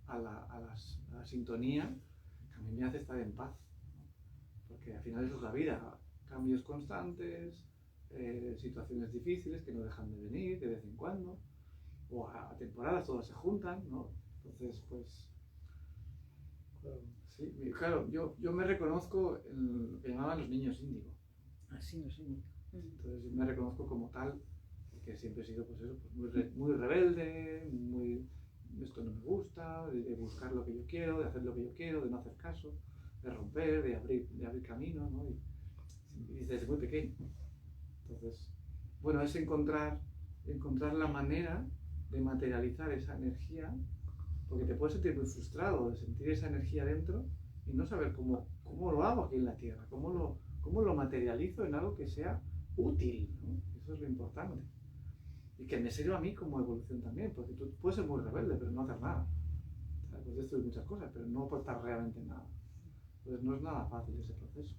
a la sintonía que a mí me hace estar en paz? Porque al final eso es la vida, cambios constantes, situaciones difíciles que no dejan de venir de vez en cuando, o a temporadas todas se juntan, ¿no? Entonces, pues, sí, claro, yo me reconozco en lo que llamaban los niños índigo. Así, los índigos. Entonces yo me reconozco como tal, porque siempre he sido pues eso, pues muy rebelde, esto no me gusta, de buscar lo que yo quiero, de hacer lo que yo quiero, de no hacer caso, de romper, de abrir camino, ¿no? Y desde muy pequeño. Entonces, bueno, es encontrar la manera de materializar esa energía, porque te puedes sentir muy frustrado de sentir esa energía dentro y no saber cómo lo hago aquí en la Tierra, cómo lo materializo en algo que sea útil, ¿no? Eso es lo importante. Y que me sirva a mí como evolución también, porque tú puedes ser muy rebelde, pero no hacer nada. O sea, puedes destruir muchas cosas, pero no aportar realmente nada. Entonces no es nada fácil ese proceso.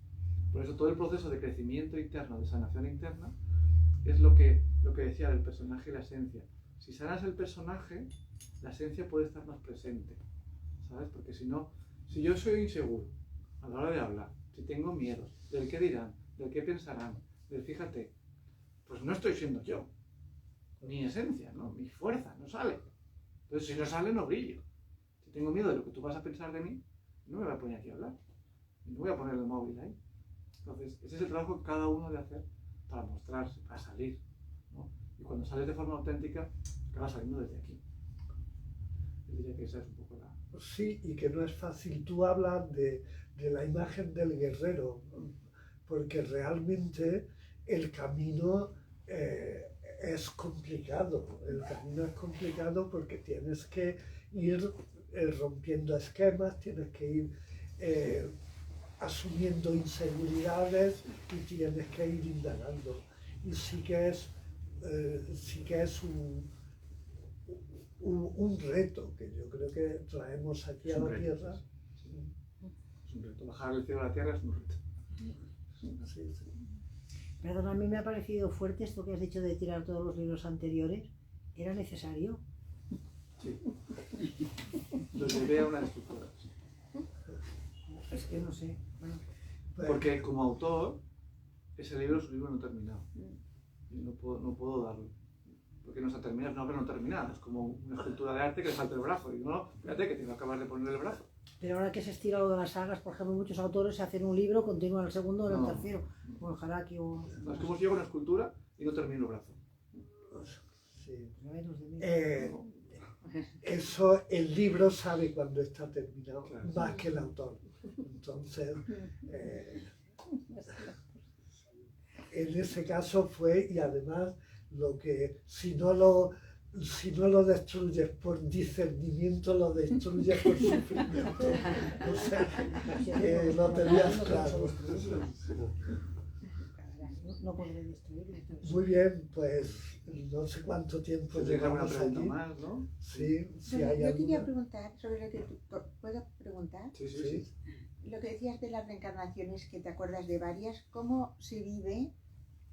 Por eso todo el proceso de crecimiento interno, de sanación interna, es lo que decía del personaje y la esencia. Si sanas el personaje, la esencia puede estar más presente, ¿sabes? Porque si no, si yo soy inseguro a la hora de hablar, si tengo miedos del qué dirán, del qué pensarán, del fíjate, pues no estoy siendo yo, mi esencia, ¿no? Mi fuerza, no sale. Entonces si no sale, no brillo. Si tengo miedo de lo que tú vas a pensar de mí, no me voy a poner aquí a hablar, no voy a poner el móvil ahí. Entonces ese es el trabajo que cada uno debe hacer para mostrarse, para salir, ¿no? Y cuando sales de forma auténtica, acabas saliendo desde aquí. Yo diría que esa es un poco la... Sí, y que no es fácil. Tú hablas de la imagen del guerrero, porque realmente el camino es complicado. El camino es complicado porque tienes que ir rompiendo esquemas, tienes que ir asumiendo inseguridades y tienes que ir indagando. Y sí que es un reto que yo creo que traemos aquí a la Tierra. Es un reto. Bajar el cielo a la tierra es un reto. Sí, sí. Perdón, a mí me ha parecido fuerte esto que has dicho de tirar todos los libros anteriores. ¿Era necesario? Sí. Lo llevé a una estructura. Es que no sé. Bueno, Porque como autor, ese libro es un libro no terminado. Y no puedo darlo. Porque no está terminado, es una obra no terminada. Es como una escultura de arte que le falta el brazo. Y no, fíjate que tengo que acabar de poner el brazo. Pero ahora que se estira lo de las sagas, por ejemplo, muchos autores hacen un libro, continúan el segundo o el No. tercero, como el Haraki o... No, es como si yo hago una escultura y no termino el brazo. Sí. Menos de mí. Eso el libro sabe cuando está terminado, Claro. más que el autor. Entonces, en ese caso fue, y además, lo que si no lo destruyes por discernimiento, lo destruyes por sufrimiento. O sea, que lo tenías claro. No podré destruirlo. Muy bien, pues no sé cuánto tiempo Pues deja una llevamos pregunta aquí. más, ¿no? Sí, si Bueno, hay yo quería alguna. preguntar sobre lo que ¿puedo preguntar? Sí, Sí. Lo que decías de las reencarnaciones, que te acuerdas de varias, ¿cómo se vive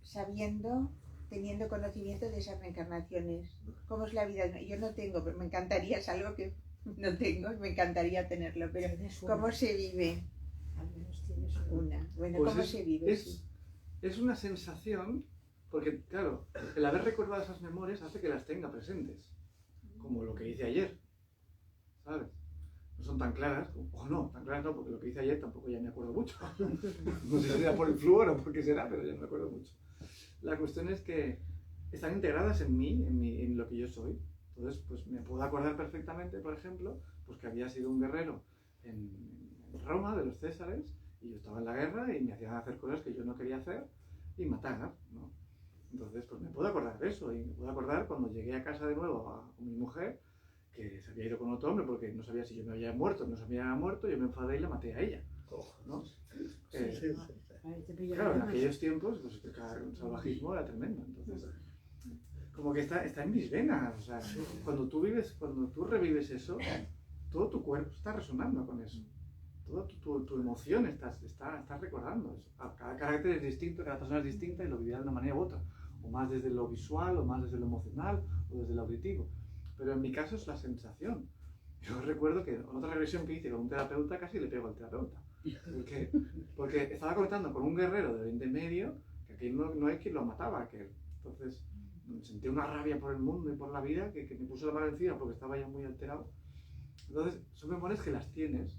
sabiendo, teniendo conocimiento de esas reencarnaciones? ¿Cómo es la vida? Yo no tengo, pero me encantaría, es algo que no tengo y me encantaría tenerlo, pero Tienes una. ¿cómo se vive Al menos tienes una. una? Bueno, Pues ¿cómo se vive? Sí. es una sensación, porque claro, el haber recordado esas memorias hace que las tenga presentes, como lo que hice ayer, ¿sabes? No son tan claras, o no, tan claras no, porque lo que hice ayer tampoco ya me acuerdo mucho. No sé si será por el flúor o por qué será, pero ya no me acuerdo mucho. La cuestión es que están integradas en mí, en lo que yo soy. Entonces, pues me puedo acordar perfectamente, por ejemplo, pues que había sido un guerrero en Roma, de los Césares, y yo estaba en la guerra y me hacían hacer cosas que yo no quería hacer y matar, ¿no? Entonces, pues me puedo acordar de eso, y me puedo acordar cuando llegué a casa de nuevo con mi mujer, que se había ido con otro hombre porque no sabía si yo me había muerto o no se había muerto, yo me enfadé y la maté a ella, ¿no? Sí, sí, sí. Ahí te pillo Claro, en además. aquellos tiempos, pues el salvajismo era tremendo, entonces, como que está en mis venas, o sea, cuando tú revives eso, todo tu cuerpo está resonando con eso, toda tu emoción está recordando eso. Cada carácter es distinto, cada persona es distinta y lo vivirá de una manera u otra, o más desde lo visual, o más desde lo emocional, o desde lo auditivo. Pero en mi caso es la sensación. Yo recuerdo que en otra regresión que hice con un terapeuta casi le pego al terapeuta. Porque estaba conectando con un guerrero de Oriente Medio, que aquí no hay quien lo mataba. Entonces sentí una rabia por el mundo y por la vida que me puso la mano encima porque estaba ya muy alterado. Entonces son memorias que las tienes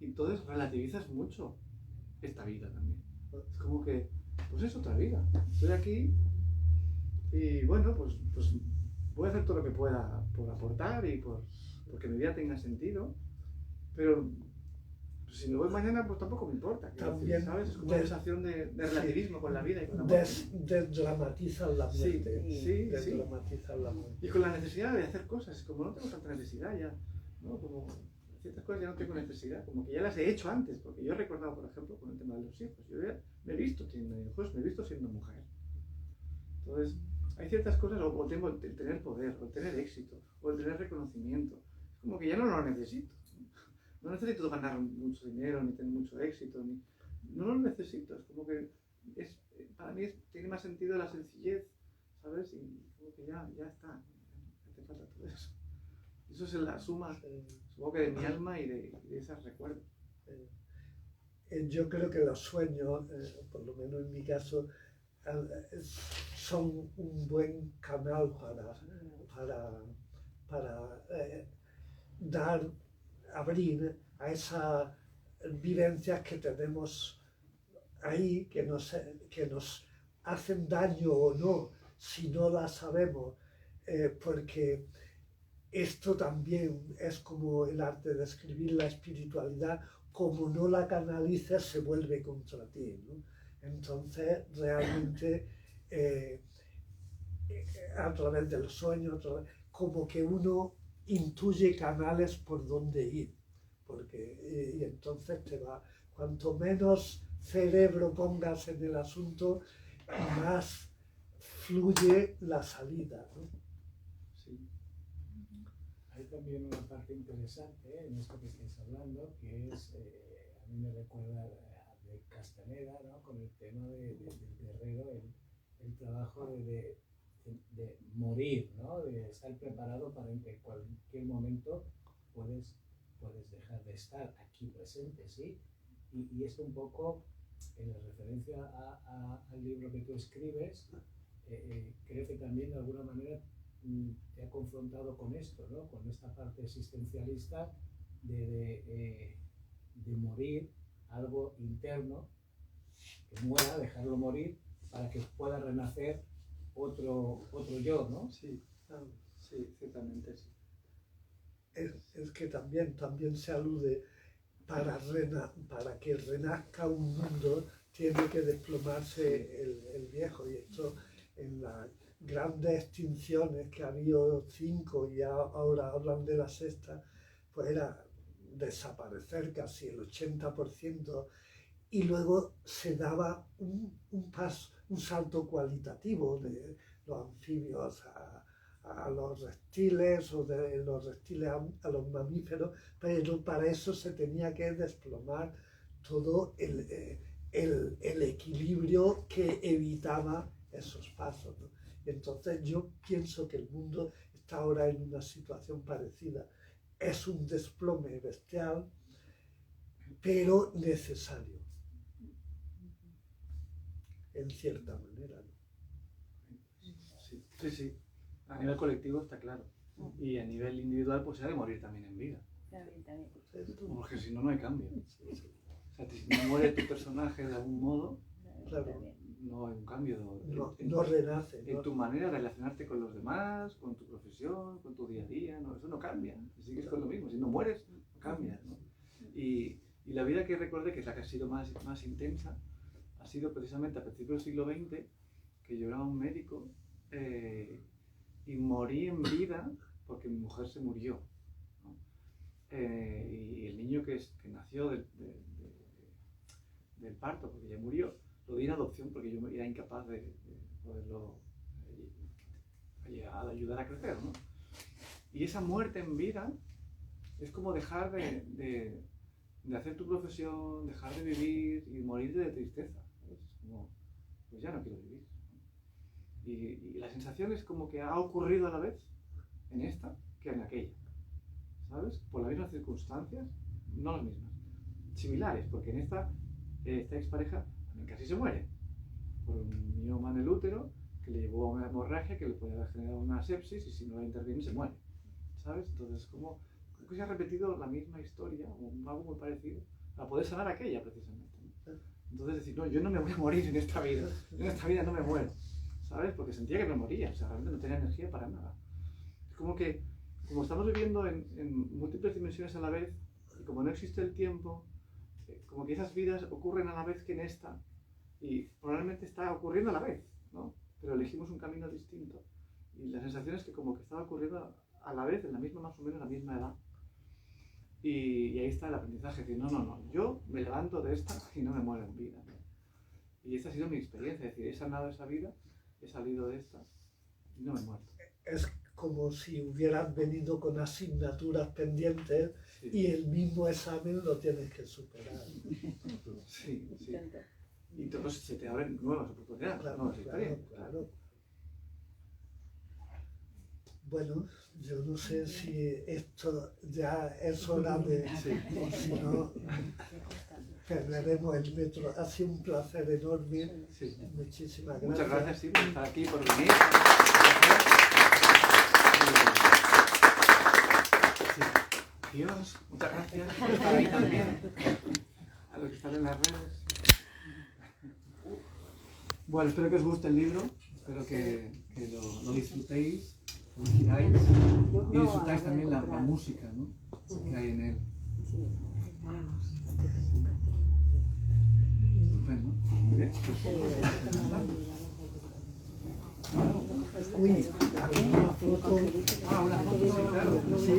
y entonces relativizas mucho esta vida también. Es como que, pues es otra vida. Estoy aquí y bueno, pues voy a hacer todo lo que pueda por aportar y porque mi vida tenga sentido, pero si me voy mañana, pues tampoco me importa. También ¿sabes? Es como una sensación de relativismo con la vida y con la muerte. Desdramatizan la muerte. Sí. Desdramatizan la muerte. Y con la necesidad de hacer cosas, como no tengo tanta necesidad ya, ¿no? Como ciertas cosas ya no tengo necesidad, como que ya las he hecho antes, porque yo he recordado, por ejemplo, con el tema de los hijos, yo ya me he visto teniendo hijos, me he visto siendo mujer. Entonces, hay ciertas cosas, o tengo el tener poder, o el tener éxito, o el tener reconocimiento, es como que ya no lo necesito. No necesito ganar mucho dinero, ni tener mucho éxito, no lo necesito, es como que para mí tiene más sentido la sencillez, ¿sabes? Y como que ya está, no hace falta todo eso. Eso es la suma, supongo que de mi alma y de esos recuerdos. Yo creo que los sueños, por lo menos en mi caso, son un buen canal para abrir a esas vivencias que tenemos ahí, que nos hacen daño o no, si no las sabemos, porque esto también es como el arte de escribir, la espiritualidad, como no la canalices se vuelve contra ti, ¿no? Entonces realmente a través de los sueños, como que uno intuye canales por donde ir, y entonces te va, cuanto menos cerebro pongas en el asunto, más fluye la salida, ¿no? Sí. Hay también una parte interesante en esto que estáis hablando, que es, a mí me recuerda a de Castaneda, ¿no? Con el tema del guerrero, el trabajo de morir, ¿no? De estar preparado para en que en cualquier momento puedes dejar de estar aquí presente, ¿sí? Y esto un poco, en referencia al libro que tú escribes, creo que también de alguna manera te ha confrontado con esto, ¿no? Con esta parte existencialista de morir, algo interno, que muera, dejarlo morir, para que pueda renacer otro yo, ¿no? Sí, sí, ciertamente sí. Es que también se alude, para que renazca un mundo, tiene que desplomarse el viejo. Y esto, en las grandes extinciones, que ha habido 5 y ahora hablan de la 6ª, pues era desaparecer casi el 80%, y luego se daba un salto cualitativo de los anfibios a los reptiles, o de los reptiles a los mamíferos, pero para eso se tenía que desplomar todo el equilibrio que evitaba esos pasos, ¿no? Entonces yo pienso que el mundo está ahora en una situación parecida. Es un desplome bestial, pero necesario, en cierta manera, ¿no? Sí, sí. A nivel colectivo está claro. Y a nivel individual, pues se ha de morir también en vida. Porque si no, no hay cambio. O sea, si no muere tu personaje de algún modo, Claro, no hay un cambio. no renace. En tu manera de relacionarte con los demás, con tu profesión, con tu día a día, no, eso no cambia. Sigues con lo mismo. Si no mueres, no cambias, ¿no? Y la vida que recordé, que es la que ha sido más intensa, ha sido precisamente a principios del siglo XX, que yo era un médico y morí en vida porque mi mujer se murió, ¿no? Y el niño que nació del parto, porque ya murió, lo di en adopción porque yo era incapaz de poderlo ayudar a crecer, ¿no? Y esa muerte en vida es como dejar de hacer tu profesión, dejar de vivir y morir de tristeza, ¿sabes? Es como, pues ya no quiero vivir, ¿no? Y la sensación es como que ha ocurrido a la vez en esta que en aquella, ¿sabes? Por las mismas circunstancias, no las mismas, similares, porque en esta expareja también casi se muere por un mioma en el útero que le llevó a una hemorragia que le podía haber generado una sepsis, y si no la interviene se muere, ¿sabes? Entonces como que se ha repetido la misma historia o algo muy parecido para poder sanar aquella precisamente, ¿no? Entonces decir, no, yo no me voy a morir en esta vida no me muero, ¿sabes? Porque sentía que me moría, o sea, realmente no tenía energía para nada. Es como que, como estamos viviendo en múltiples dimensiones a la vez, y como no existe el tiempo, como que esas vidas ocurren a la vez que en esta, y probablemente está ocurriendo a la vez, ¿no? Pero elegimos un camino distinto. Y la sensación es que como que estaba ocurriendo a la vez, en la misma, más o menos, la misma edad. Y ahí está el aprendizaje, decir, no, yo me levanto de esta y no me muero en vida, ¿no? Y esta ha sido mi experiencia, es decir, he sanado esa vida, he salido de esta y no me he muerto. Es como si hubieras venido con asignaturas pendientes, Sí. y el mismo examen lo tienes que superar. Sí. Y entonces se te abren nuevas oportunidades, nuevas experiencias. Claro. Bueno, yo no sé si esto ya es hora de... Sí. O si no, perderemos el metro. Ha sido un placer enorme. Sí. Muchísimas gracias. Muchas gracias, sí, por estar aquí, por venir. Sí. Dios, muchas gracias por estar ahí también. A los que están en las redes. Bueno, espero que os guste el libro, espero que lo disfrutéis, lo giráis y disfrutáis también la música, ¿no?, que hay en él. Estupendo. Muy bien. Uy, aquí una foto. Ah, una foto, sí, claro. Sí,